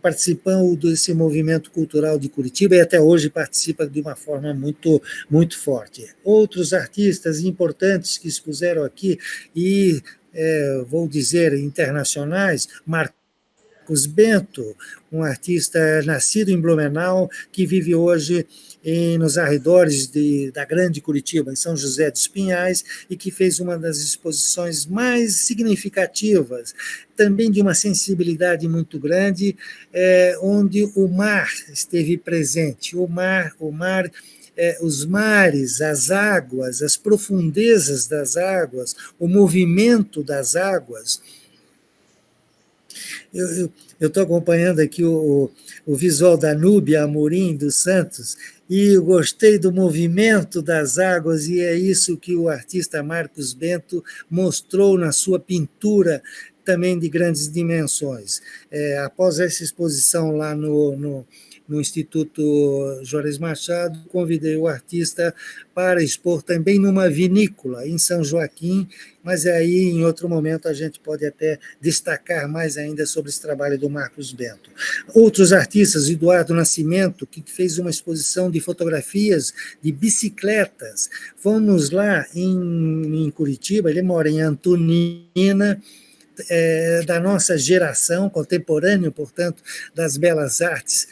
participou desse movimento cultural de Curitiba e até hoje participa de uma forma muito, muito forte. Outros artistas importantes que expuseram aqui e, vou dizer, internacionais, Marcos Bento, um artista nascido em Blumenau, que vive hoje nos arredores da Grande Curitiba, em São José dos Pinhais, e que fez uma das exposições mais significativas, também de uma sensibilidade muito grande, onde o mar esteve presente. O mar, os mares, as águas, as profundezas das águas, o movimento das águas. Eu estou acompanhando aqui o visual da Núbia Amorim dos Santos, e eu gostei do movimento das águas, e é isso que o artista Marcos Bento mostrou na sua pintura, também de grandes dimensões. Após essa exposição lá no Instituto Juarez Machado, convidei o artista para expor também numa vinícola em São Joaquim, mas aí, em outro momento, a gente pode até destacar mais ainda sobre esse trabalho do Marcos Bento. Outros artistas, Eduardo Nascimento, que fez uma exposição de fotografias de bicicletas. Fomos lá em Curitiba, ele mora em Antonina, da nossa geração, contemporâneo, portanto, das Belas Artes,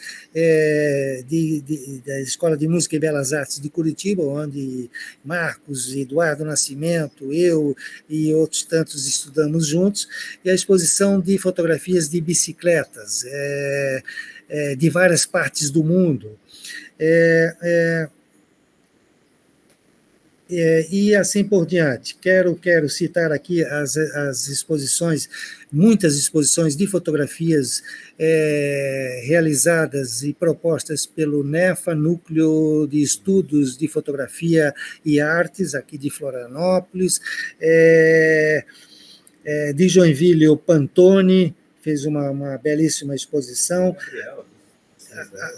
da Escola de Música e Belas Artes de Curitiba, onde Marcos, Eduardo Nascimento, eu e outros tantos estudamos juntos, e a exposição de fotografias de bicicletas de várias partes do mundo. E assim por diante. Quero citar aqui as exposições, muitas exposições de fotografias realizadas e propostas pelo NEFA, Núcleo de Estudos de Fotografia e Artes, aqui de Florianópolis, de Joinville, o Pantone fez uma belíssima exposição.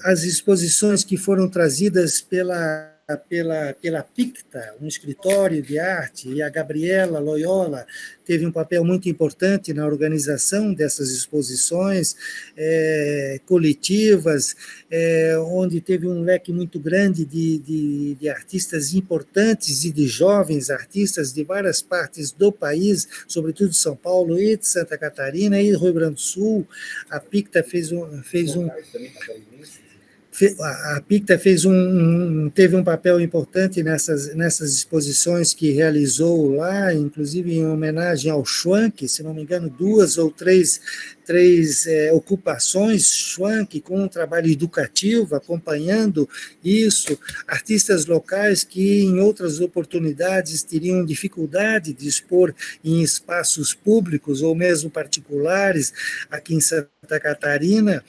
As exposições que foram trazidas pela PICTA, um escritório de arte, e a Gabriela Loyola teve um papel muito importante na organização dessas exposições coletivas, onde teve um leque muito grande de artistas importantes e de jovens artistas de várias partes do país, sobretudo de São Paulo e de Santa Catarina e do Rio Grande do Sul. A PICTA teve um papel importante nessas exposições que realizou lá, inclusive em homenagem ao Schwanck, se não me engano, 2 ou 3 ocupações Schwanck, com um trabalho educativo, acompanhando isso, artistas locais que em outras oportunidades teriam dificuldade de expor em espaços públicos ou mesmo particulares, aqui em Santa Catarina,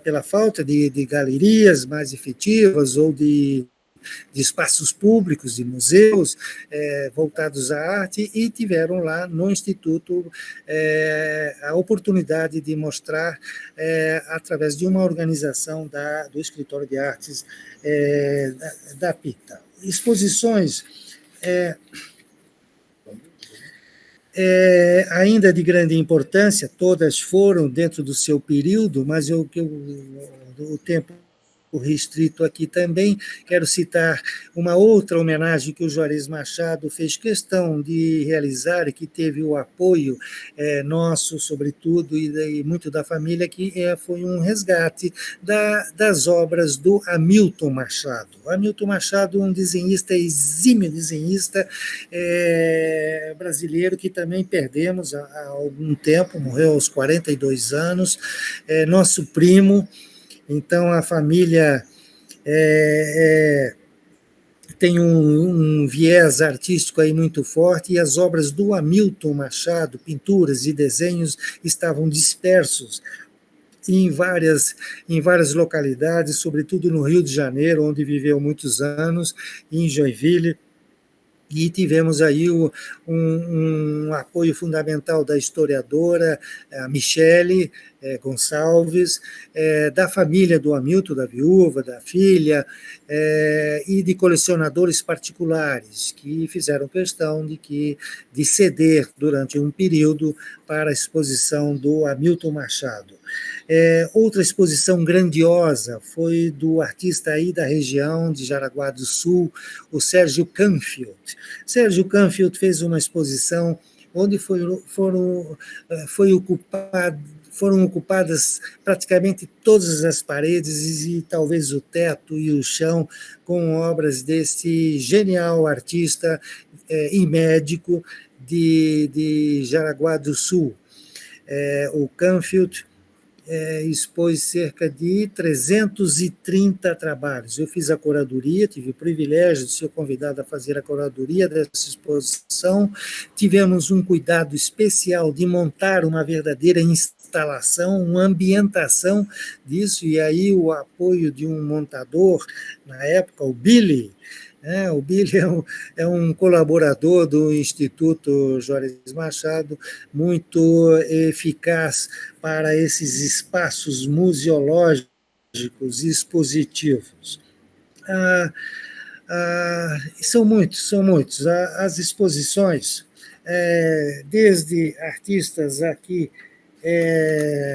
pela falta de galerias mais efetivas ou de de espaços públicos, de museus voltados à arte, e tiveram lá no Instituto a oportunidade de mostrar, através de uma organização do Escritório de Artes da PITA. Exposições ainda de grande importância, todas foram dentro do seu período, mas o tempo restrito aqui também, quero citar uma outra homenagem que o Juarez Machado fez questão de realizar e que teve o apoio nosso, sobretudo, e muito da família, que foi um resgate das obras do Hamilton Machado. Hamilton Machado, um desenhista, exímio desenhista brasileiro, que também perdemos há algum tempo, morreu aos 42 anos, nosso primo. Então, a família tem um viés artístico aí muito forte, e as obras do Hamilton Machado, pinturas e desenhos, estavam dispersos em várias localidades, sobretudo no Rio de Janeiro, onde viveu muitos anos, em Joinville. E tivemos aí um apoio fundamental da historiadora, a Michele Gonçalves, da família do Hamilton, da viúva, da filha, e de colecionadores particulares, que fizeram questão de ceder durante um período para a exposição do Hamilton Machado. Outra exposição grandiosa foi do artista aí da região de Jaraguá do Sul, o Sérgio Canfield. Sérgio Canfield fez uma exposição onde foram ocupadas praticamente todas as paredes e talvez o teto e o chão com obras desse genial artista e médico de Jaraguá do Sul. O Canfield expôs cerca de 330 trabalhos. Eu fiz a curadoria, tive o privilégio de ser convidado a fazer a curadoria dessa exposição. Tivemos um cuidado especial de montar uma verdadeira instalação, uma ambientação disso, e aí o apoio de um montador, na época, o Billy. O Billy é um colaborador do Instituto Juarez Machado, muito eficaz para esses espaços museológicos e expositivos. São muitos. As exposições, desde artistas aqui,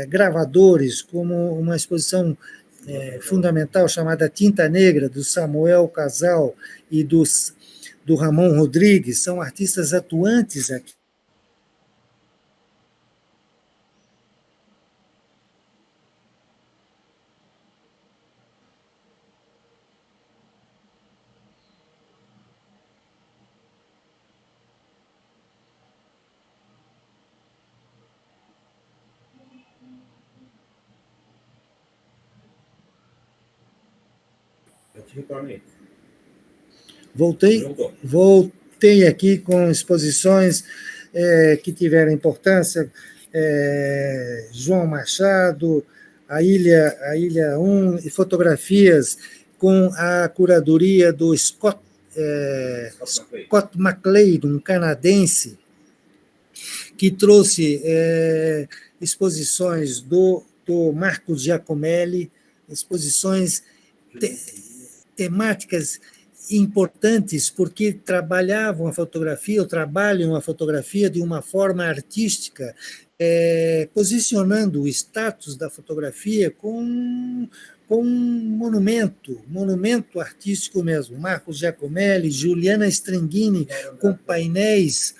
gravadores, como uma exposição fundamental chamada Tinta Negra, do Samuel Casal e do Ramon Rodrigues, são artistas atuantes aqui. Voltei aqui com exposições que tiveram importância, João Machado, a Ilha 1, e fotografias com a curadoria do Scott McLeod, um canadense, que trouxe exposições do Marcos Giacomelli, exposições temáticas importantes, porque trabalhavam a fotografia, ou trabalham a fotografia de uma forma artística, posicionando o status da fotografia com um monumento artístico mesmo. Marcos Giacomelli, Juliana Strenghini, com painéis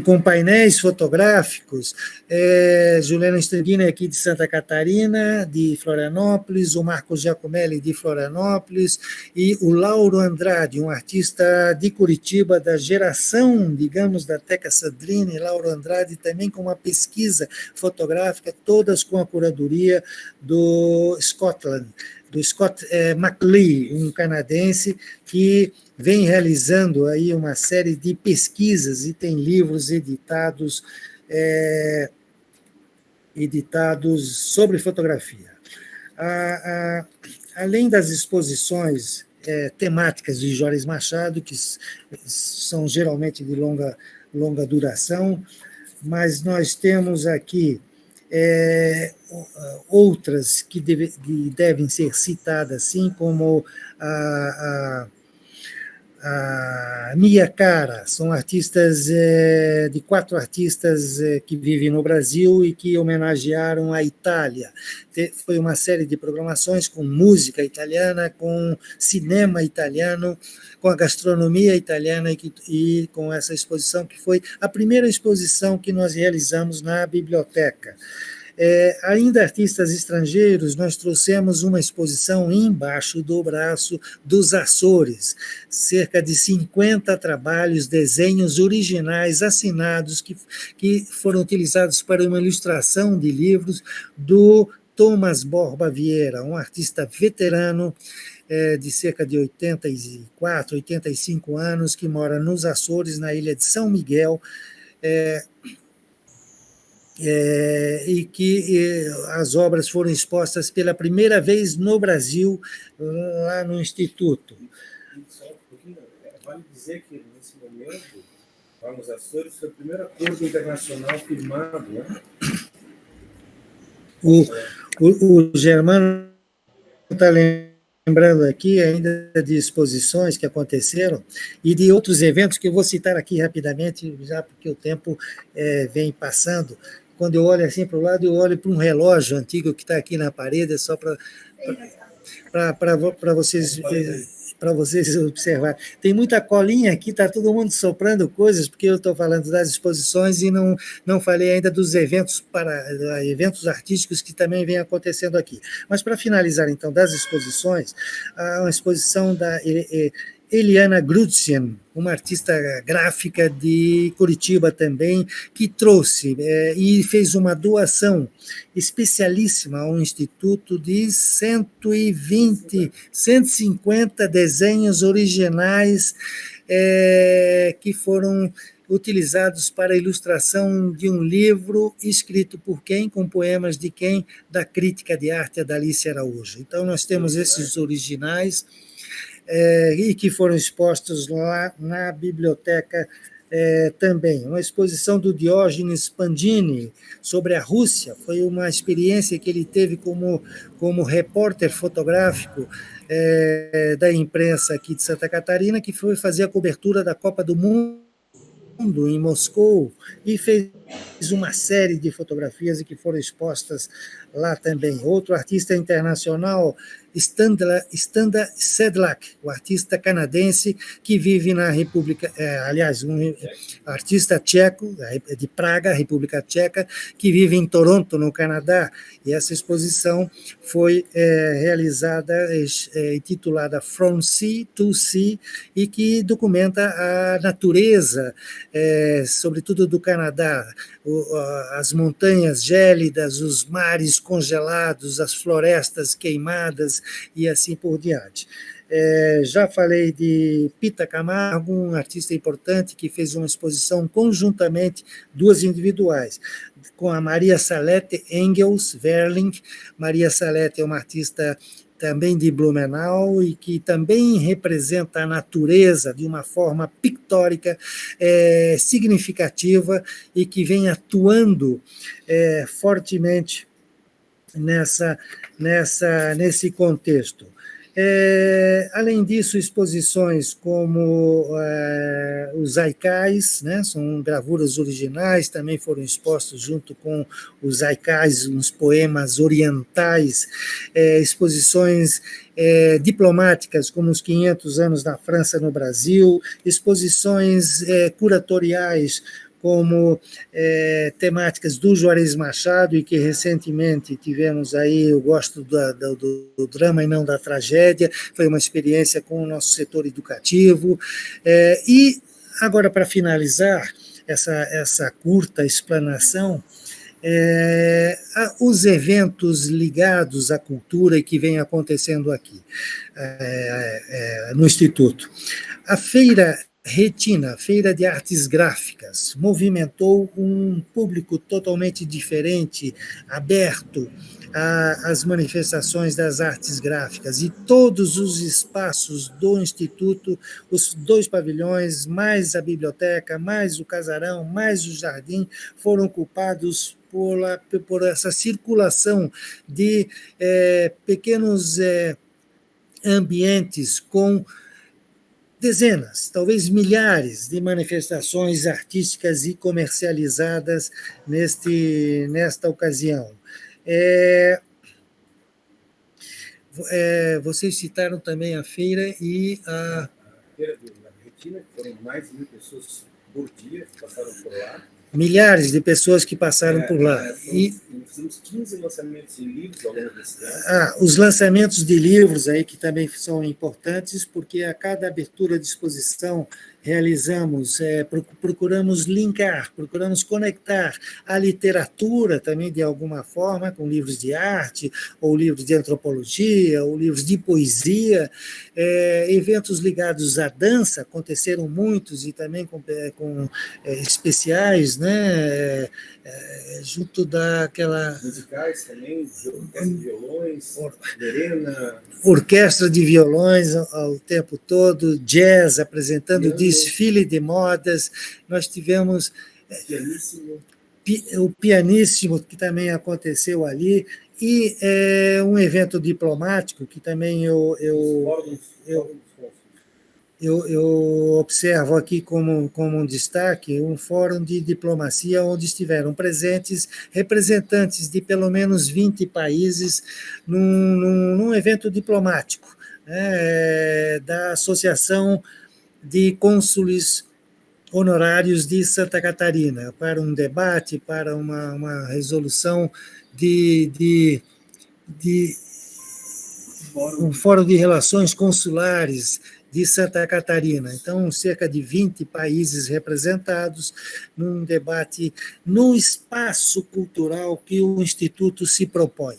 com painéis fotográficos. Juliana Strenghini aqui de Santa Catarina, de Florianópolis, o Marcos Giacomelli de Florianópolis, e o Lauro Andrade, um artista de Curitiba, da geração, digamos, da Teca Sandrini. Lauro Andrade também com uma pesquisa fotográfica, todas com a curadoria do Scott McLeod, um canadense que vem realizando aí uma série de pesquisas e tem livros editados sobre fotografia. Além das exposições temáticas de Juarez Machado, que são geralmente de longa duração, mas nós temos aqui outras que devem ser citadas, assim como a Mia Cara. São artistas, de 4 artistas que vivem no Brasil e que homenagearam a Itália. Foi uma série de programações com música italiana, com cinema italiano, com a gastronomia italiana e com essa exposição, que foi a primeira exposição que nós realizamos na biblioteca. Ainda artistas estrangeiros, nós trouxemos uma exposição embaixo do braço dos Açores, cerca de 50 trabalhos, desenhos originais assinados que foram utilizados para uma ilustração de livros do Thomas Borba Vieira, um artista veterano de cerca de 84, 85 anos, que mora nos Açores, na ilha de São Miguel, e que as obras foram expostas pela primeira vez no Brasil, lá no Instituto. Vale dizer que, nesse momento, lá nos Açores, foi o primeiro acordo internacional firmado, né? O Germano está lembrando aqui ainda de exposições que aconteceram e de outros eventos que eu vou citar aqui rapidamente, já porque o tempo vem passando. Quando eu olho assim para o lado, eu olho para um relógio antigo que está aqui na parede, só para vocês observarem. Tem muita colinha aqui, está todo mundo soprando coisas, porque eu estou falando das exposições e não falei ainda dos eventos artísticos que também vem acontecendo aqui. Mas, para finalizar, então, das exposições, há uma exposição da Eliana Grutzian, uma artista gráfica de Curitiba também, que trouxe e fez uma doação especialíssima ao Instituto de 150 desenhos originais que foram utilizados para a ilustração de um livro escrito por quem? Com poemas de quem? Da crítica de arte Adalice Araújo. Então, nós temos esses originais, e que foram expostos lá na biblioteca também. Uma exposição do Diógenes Pandini sobre a Rússia, foi uma experiência que ele teve como repórter fotográfico da imprensa aqui de Santa Catarina, que foi fazer a cobertura da Copa do Mundo em Moscou, e fez uma série de fotografias e que foram expostas lá também. Outro artista internacional, Standa Sedlak, o artista canadense que vive na República, um artista tcheco, de Praga, República Tcheca, que vive em Toronto, no Canadá, e essa exposição foi realizada, intitulada From Sea to Sea, e que documenta a natureza, sobretudo do Canadá, as montanhas gélidas, os mares congelados, as florestas queimadas e assim por diante. Já falei de Pita Camargo, um artista importante que fez uma exposição conjuntamente, 2 individuais, com a Maria Salete Engels Verling. Maria Salete é uma artista também de Blumenau, e que também representa a natureza de uma forma pictórica significativa, e que vem atuando fortemente nesse contexto. Além disso, exposições como os haikais, né, são gravuras originais, também foram expostos junto com os haikais, uns poemas orientais, exposições diplomáticas, como os 500 anos da França no Brasil, exposições curatoriais, como temáticas do Juarez Machado, e que recentemente tivemos aí, eu gosto do drama e não da tragédia, foi uma experiência com o nosso setor educativo. E agora, para finalizar essa curta explanação, os eventos ligados à cultura e que vem acontecendo aqui no Instituto. A Feira Retina, Feira de Artes Gráficas, movimentou um público totalmente diferente, aberto às manifestações das artes gráficas, e todos os espaços do Instituto, os 2 pavilhões, mais a biblioteca, mais o casarão, mais o jardim, foram ocupados por essa circulação de pequenos ambientes com dezenas, talvez milhares de manifestações artísticas e comercializadas nesta ocasião. Vocês citaram também a feira e a Feira da Retina, que foram mais de 1.000 pessoas por dia que passaram por lá. milhares de pessoas que passaram por lá. Fizemos 15 lançamentos de livros ao longo desse tempo. Os lançamentos de livros aí que também são importantes, porque a cada abertura de exposição realizamos, procuramos linkar, procuramos conectar a literatura também de alguma forma com livros de arte, ou livros de antropologia, ou livros de poesia. Eventos ligados à dança, aconteceram muitos, e também com especiais, né? Junto daquela... Musicais também, orquestra de violões, Verena... Orquestra de violões ao tempo todo, jazz, apresentando desfile de modas. Nós tivemos o Pianíssimo, que também aconteceu ali, e um evento diplomático que também eu observo aqui como um destaque, um fórum de diplomacia onde estiveram presentes representantes de pelo menos 20 países num evento diplomático, né, da Associação de Cônsules Honorários de Santa Catarina, para um debate, para uma resolução um fórum de relações consulares de Santa Catarina. Então, cerca de 20 países representados num debate no espaço cultural que o Instituto se propõe.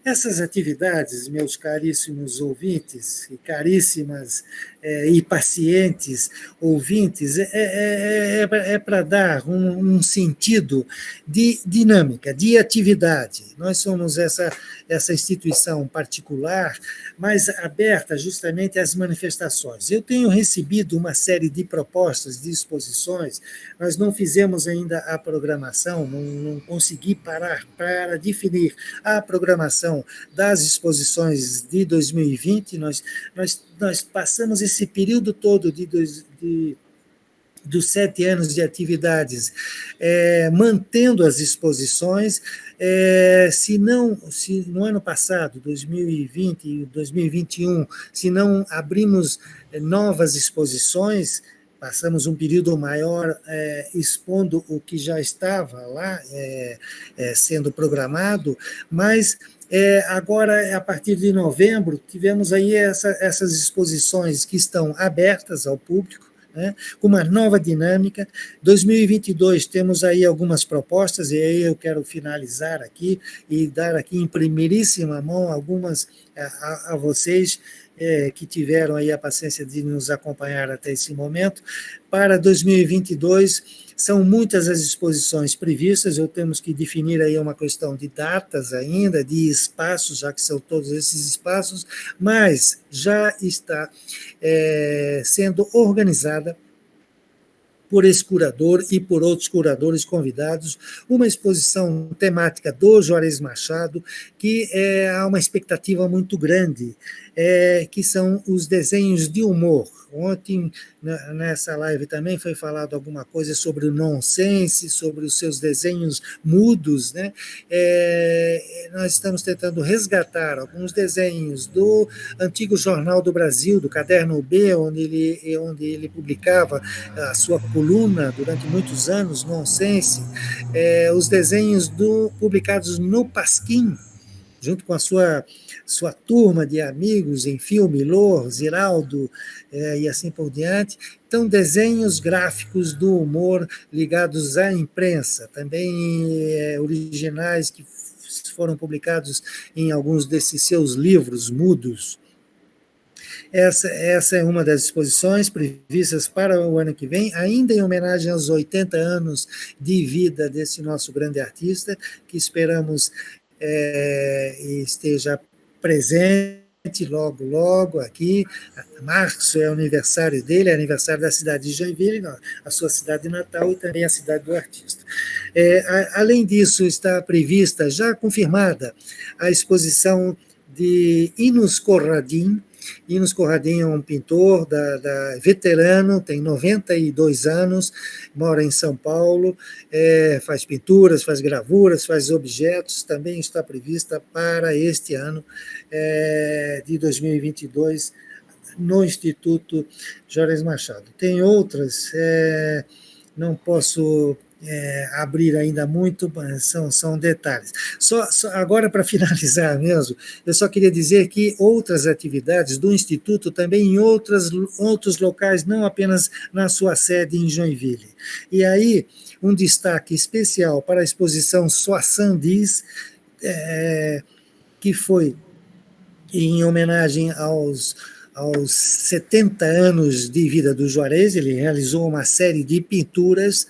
Essas atividades, meus caríssimos ouvintes e caríssimas e pacientes ouvintes, para dar um sentido de dinâmica, de atividade. Nós somos essa instituição particular, mas aberta justamente às manifestações. Eu tenho recebido uma série de propostas, de exposições. Nós não fizemos ainda a programação, não consegui parar para definir a programação das exposições de 2020. Nós passamos esse período todo dos 7 anos de atividades, mantendo as exposições. Se no ano passado, 2020 e 2021, se não abrimos novas exposições, passamos um período maior expondo o que já estava lá sendo programado, mas agora, a partir de novembro, tivemos aí essas exposições que estão abertas ao público, né, com uma nova dinâmica. 2022 temos aí algumas propostas, e aí eu quero finalizar aqui e dar aqui em primeiríssima mão algumas a vocês que tiveram aí a paciência de nos acompanhar até esse momento. Para 2022, são muitas as exposições previstas, temos que definir aí uma questão de datas ainda, de espaços, já que são todos esses espaços, mas já está sendo organizada por esse curador e por outros curadores convidados, uma exposição temática do Juarez Machado, que há uma expectativa muito grande, que são os desenhos de humor. Ontem, nessa live também foi falado alguma coisa sobre o nonsense, sobre os seus desenhos mudos, né? Nós estamos tentando resgatar alguns desenhos do antigo Jornal do Brasil, do Caderno B, onde ele publicava a sua coluna durante muitos anos, nonsense, os desenhos publicados no Pasquim, junto com a sua turma de amigos em filme, Lor, Ziraldo, e assim por diante. Então, desenhos gráficos do humor ligados à imprensa, também originais que foram publicados em alguns desses seus livros mudos. Essa é uma das exposições previstas para o ano que vem, ainda em homenagem aos 80 anos de vida desse nosso grande artista, que esperamos esteja presente logo, logo aqui. Março é o aniversário dele, é aniversário da cidade de Joinville, a sua cidade natal e também a cidade do artista. Além disso, está prevista, já confirmada, a exposição de Enos Corradin. Enos Corradin é um pintor veterano, tem 92 anos, mora em São Paulo, faz pinturas, faz gravuras, faz objetos, também está prevista para este ano de 2022 no Instituto Juarez Machado. Tem outras, não posso abrir ainda muito, são detalhes. Agora, para finalizar mesmo, eu só queria dizer que outras atividades do Instituto também em outros locais, não apenas na sua sede em Joinville. E aí, um destaque especial para a exposição Soissons-Dix, que foi em homenagem aos 70 anos de vida do Juarez. Ele realizou uma série de pinturas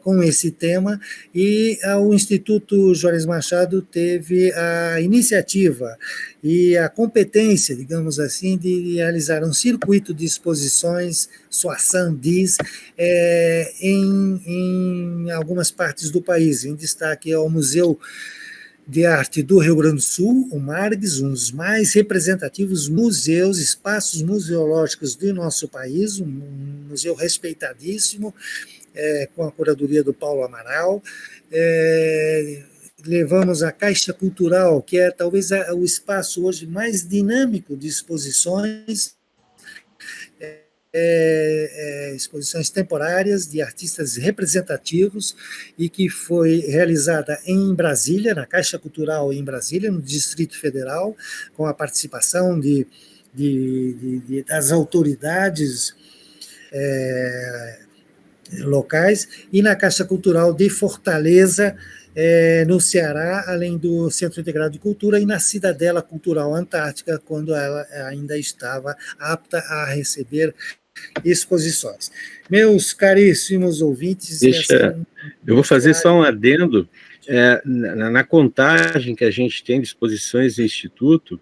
com esse tema, e o Instituto Juarez Machado teve a iniciativa e a competência, digamos assim, de realizar um circuito de exposições Soissons-Dix em algumas partes do país. Em destaque é o Museu de Arte do Rio Grande do Sul, o MARGS, um dos mais representativos museus, espaços museológicos do nosso país, um museu respeitadíssimo, com a curadoria do Paulo Amaral. Levamos a Caixa Cultural, que é talvez o espaço hoje mais dinâmico de exposições, exposições temporárias de artistas representativos, e que foi realizada em Brasília, na Caixa Cultural em Brasília, no Distrito Federal, com a participação das autoridades locais, e na Caixa Cultural de Fortaleza, no Ceará, além do Centro Integrado de Cultura, e na Cidadela Cultural Antártica, quando ela ainda estava apta a receber exposições. Meus caríssimos ouvintes... Eu vou fazer só um adendo. Na contagem que a gente tem de exposições do Instituto,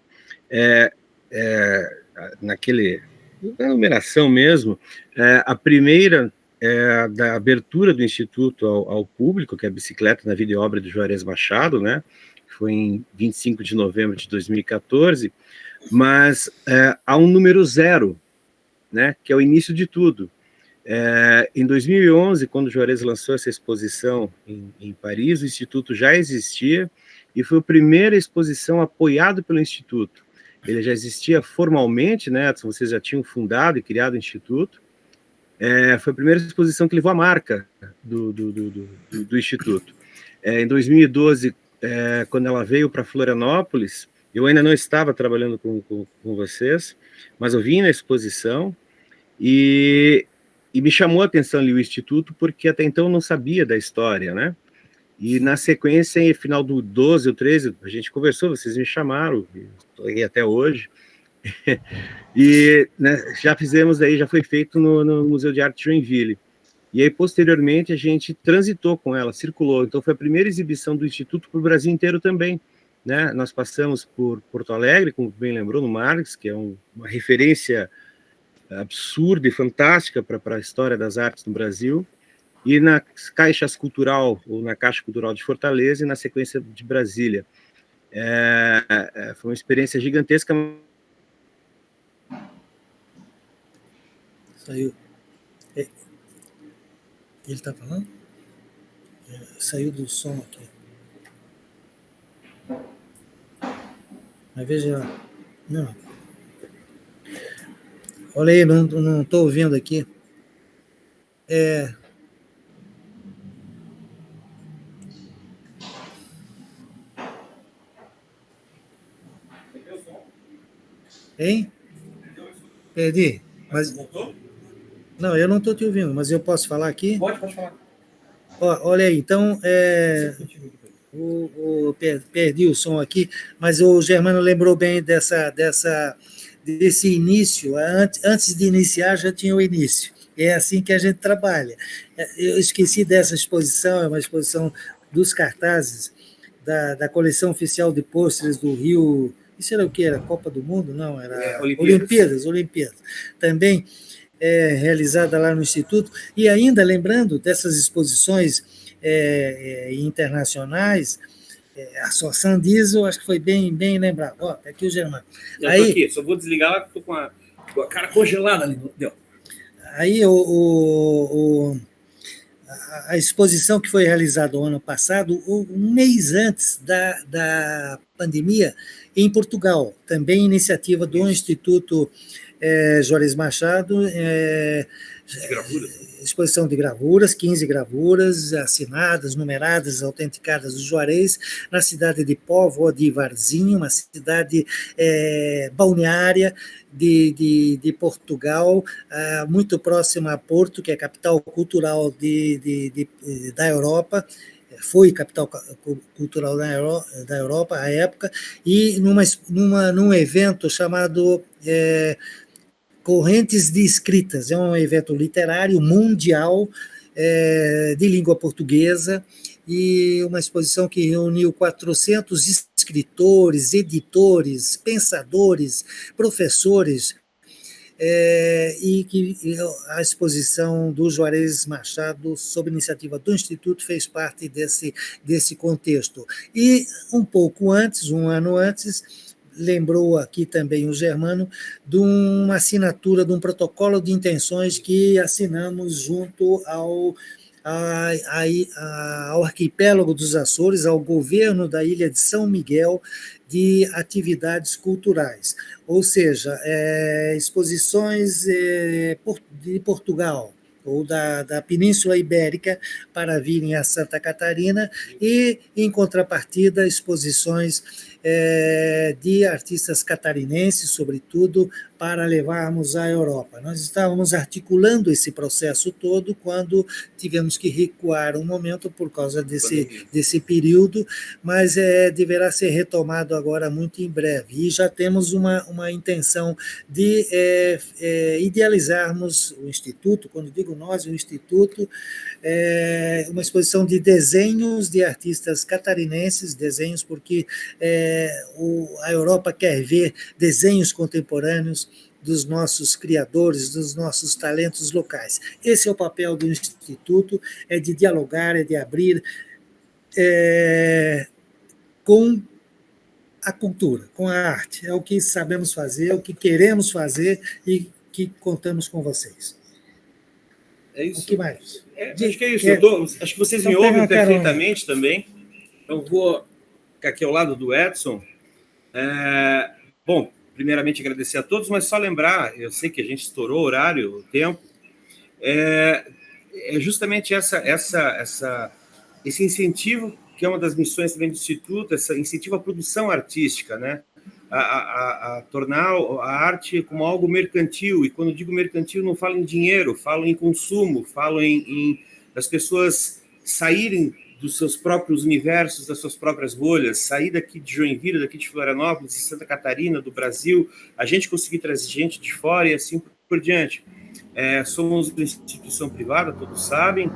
na numeração mesmo, a primeira da abertura do Instituto ao público, que é a Bicicleta na Vida e Obra do Juarez Machado, né? Foi em 25 de novembro de 2014, mas há um número 0, né, que é o início de tudo. Em 2011, quando o Juarez lançou essa exposição em Paris, o Instituto já existia, e foi a primeira exposição apoiada pelo Instituto. Ele já existia formalmente, né, vocês já tinham fundado e criado o Instituto. Foi a primeira exposição que levou a marca do Instituto. Em 2012, quando ela veio para Florianópolis, eu ainda não estava trabalhando com vocês, mas eu vim na exposição, e me chamou a atenção ali o Instituto, porque até então eu não sabia da história, né? E na sequência, em final do 12 ou 13, a gente conversou, vocês me chamaram, estou aí até hoje, e né, já foi feito no Museu de Arte Joinville. E aí, posteriormente, a gente transitou com ela, circulou. Então, foi a primeira exibição do Instituto para o Brasil inteiro também, né? Nós passamos por Porto Alegre, como bem lembrou, no Marx, que é uma referência absurda e fantástica para a história das artes no Brasil, e na Caixa Cultural, ou na Caixa Cultural de Fortaleza, e na sequência de Brasília. Foi uma experiência gigantesca. Saiu. Ele está falando? Saiu do som aqui. Mas veja... Não. Olha aí, não estou ouvindo aqui. Hein? Perdi. Mas... Não, eu não estou te ouvindo, mas eu posso falar aqui? Pode falar. Olha aí, então, perdi o som aqui, mas o Germano lembrou bem dessa desse início, antes de iniciar já tinha o início. É assim que a gente trabalha. Eu esqueci dessa exposição, é uma exposição dos cartazes da coleção oficial de pôsteres do Rio. Isso era o que? Era Copa do Mundo? Não, era Olimpíadas. Também realizada lá no Instituto. E ainda, lembrando dessas exposições internacionais, a Soçan Diesel, acho que foi bem lembrado. Ó, tá aqui o Germano. Eu estou aqui, só vou desligar lá, que estou com a cara congelada ali. Deu. Aí a exposição que foi realizada o ano passado, um mês antes da pandemia, em Portugal, também iniciativa do Instituto Juarez Machado, exposição de gravuras, 15 gravuras assinadas, numeradas, autenticadas do Juarez, na cidade de Póvoa de Varzim, uma cidade balneária de Portugal, muito próxima a Porto, que é a capital cultural da Europa, foi capital cultural da Europa à época, e num evento chamado Correntes de Escritas, é um evento literário mundial de língua portuguesa, e uma exposição que reuniu 400 escritores, editores, pensadores, professores, e que a exposição do Juarez Machado, sob iniciativa do Instituto, fez parte desse contexto. E um pouco antes, um ano antes, lembrou aqui também o Germano, de uma assinatura de um protocolo de intenções que assinamos junto ao arquipélago dos Açores, ao governo da ilha de São Miguel, de atividades culturais, ou seja, exposições de Portugal ou da Península Ibérica para virem a Santa Catarina, e, em contrapartida, exposições de artistas catarinenses, sobretudo, para levarmos à Europa. Nós estávamos articulando esse processo todo quando tivemos que recuar um momento por causa desse período, mas deverá ser retomado agora muito em breve. E já temos uma intenção de idealizarmos o Instituto, quando digo nós, o Instituto, uma exposição de desenhos de artistas catarinenses, desenhos porque a Europa quer ver desenhos contemporâneos dos nossos criadores, dos nossos talentos locais. Esse é o papel do Instituto, é de dialogar, é de abrir com a cultura, com a arte. É o que sabemos fazer, é o que queremos fazer e que contamos com vocês. É isso. O que mais? Acho que é isso. Acho que vocês me ouvem perfeitamente também. Eu vou ficar aqui ao lado do Edson. Bom, primeiramente agradecer a todos, mas só lembrar, eu sei que a gente estourou o horário, o tempo, é justamente esse incentivo, que é uma das missões também do Instituto, esse incentivo à produção artística, né? A tornar a arte como algo mercantil, e quando digo mercantil não falo em dinheiro, falo em consumo, falo em das pessoas saírem dos seus próprios universos, das suas próprias bolhas, sair daqui de Joinville, daqui de Florianópolis, de Santa Catarina, do Brasil, a gente conseguir trazer gente de fora e assim por diante. Somos uma instituição privada, todos sabem,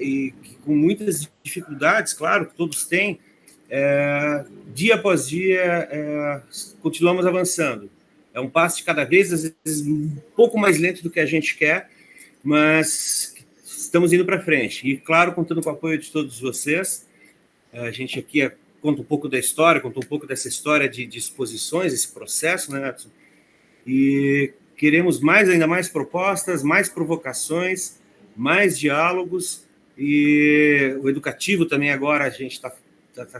e com muitas dificuldades, claro, que todos têm, dia após dia, continuamos avançando. É um passo de cada vez, às vezes um pouco mais lento do que a gente quer, mas estamos indo para frente. E, claro, contando com o apoio de todos vocês. A gente aqui conta um pouco da história, conta um pouco dessa história de exposições, esse processo, né, Edson? E queremos ainda mais propostas, mais provocações, mais diálogos, e o educativo também agora a gente está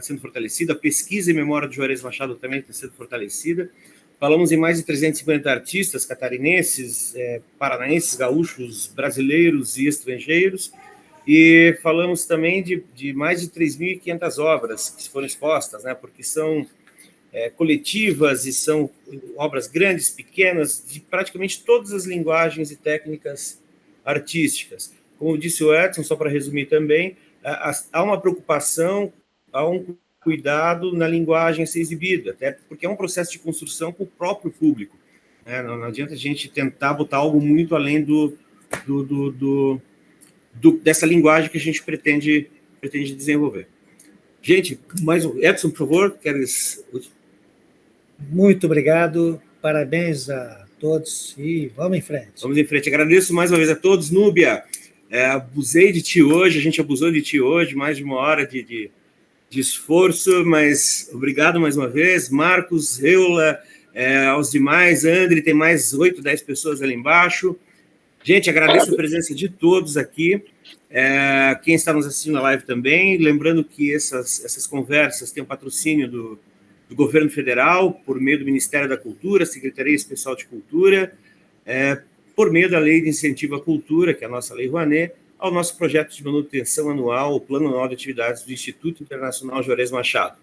sendo fortalecido, a pesquisa e memória de Juarez Machado também está sendo fortalecida. Falamos em mais de 350 artistas catarinenses, paranaenses, gaúchos, brasileiros e estrangeiros, e falamos também de mais de 3.500 obras que foram expostas, né, porque são coletivas e são obras grandes, pequenas, de praticamente todas as linguagens e técnicas artísticas. Como disse o Edson, só para resumir também, há uma preocupação, há um cuidado na linguagem a ser exibida, até porque é um processo de construção com o próprio público. Né? Não adianta a gente tentar botar algo muito além dessa linguagem que a gente pretende desenvolver. Gente, mais um. Edson, por favor, queres... Muito obrigado, parabéns a todos e vamos em frente. Vamos em frente. Agradeço mais uma vez a todos. Núbia, abusei de ti hoje, a gente abusou de ti hoje, mais de uma hora de esforço, mas obrigado mais uma vez. Marcos, Reula, aos demais, André, tem mais 8, 10 pessoas ali embaixo. Gente, agradeço a presença de todos aqui. Quem está nos assistindo na live também, lembrando que essas conversas têm o patrocínio do Governo Federal, por meio do Ministério da Cultura, Secretaria Especial de Cultura, por meio da Lei de Incentivo à Cultura, que é a nossa Lei Rouanet, ao nosso projeto de manutenção anual, o Plano Anual de Atividades do Instituto Internacional Juarez Machado.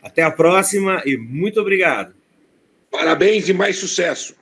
Até a próxima e muito obrigado. Parabéns e mais sucesso.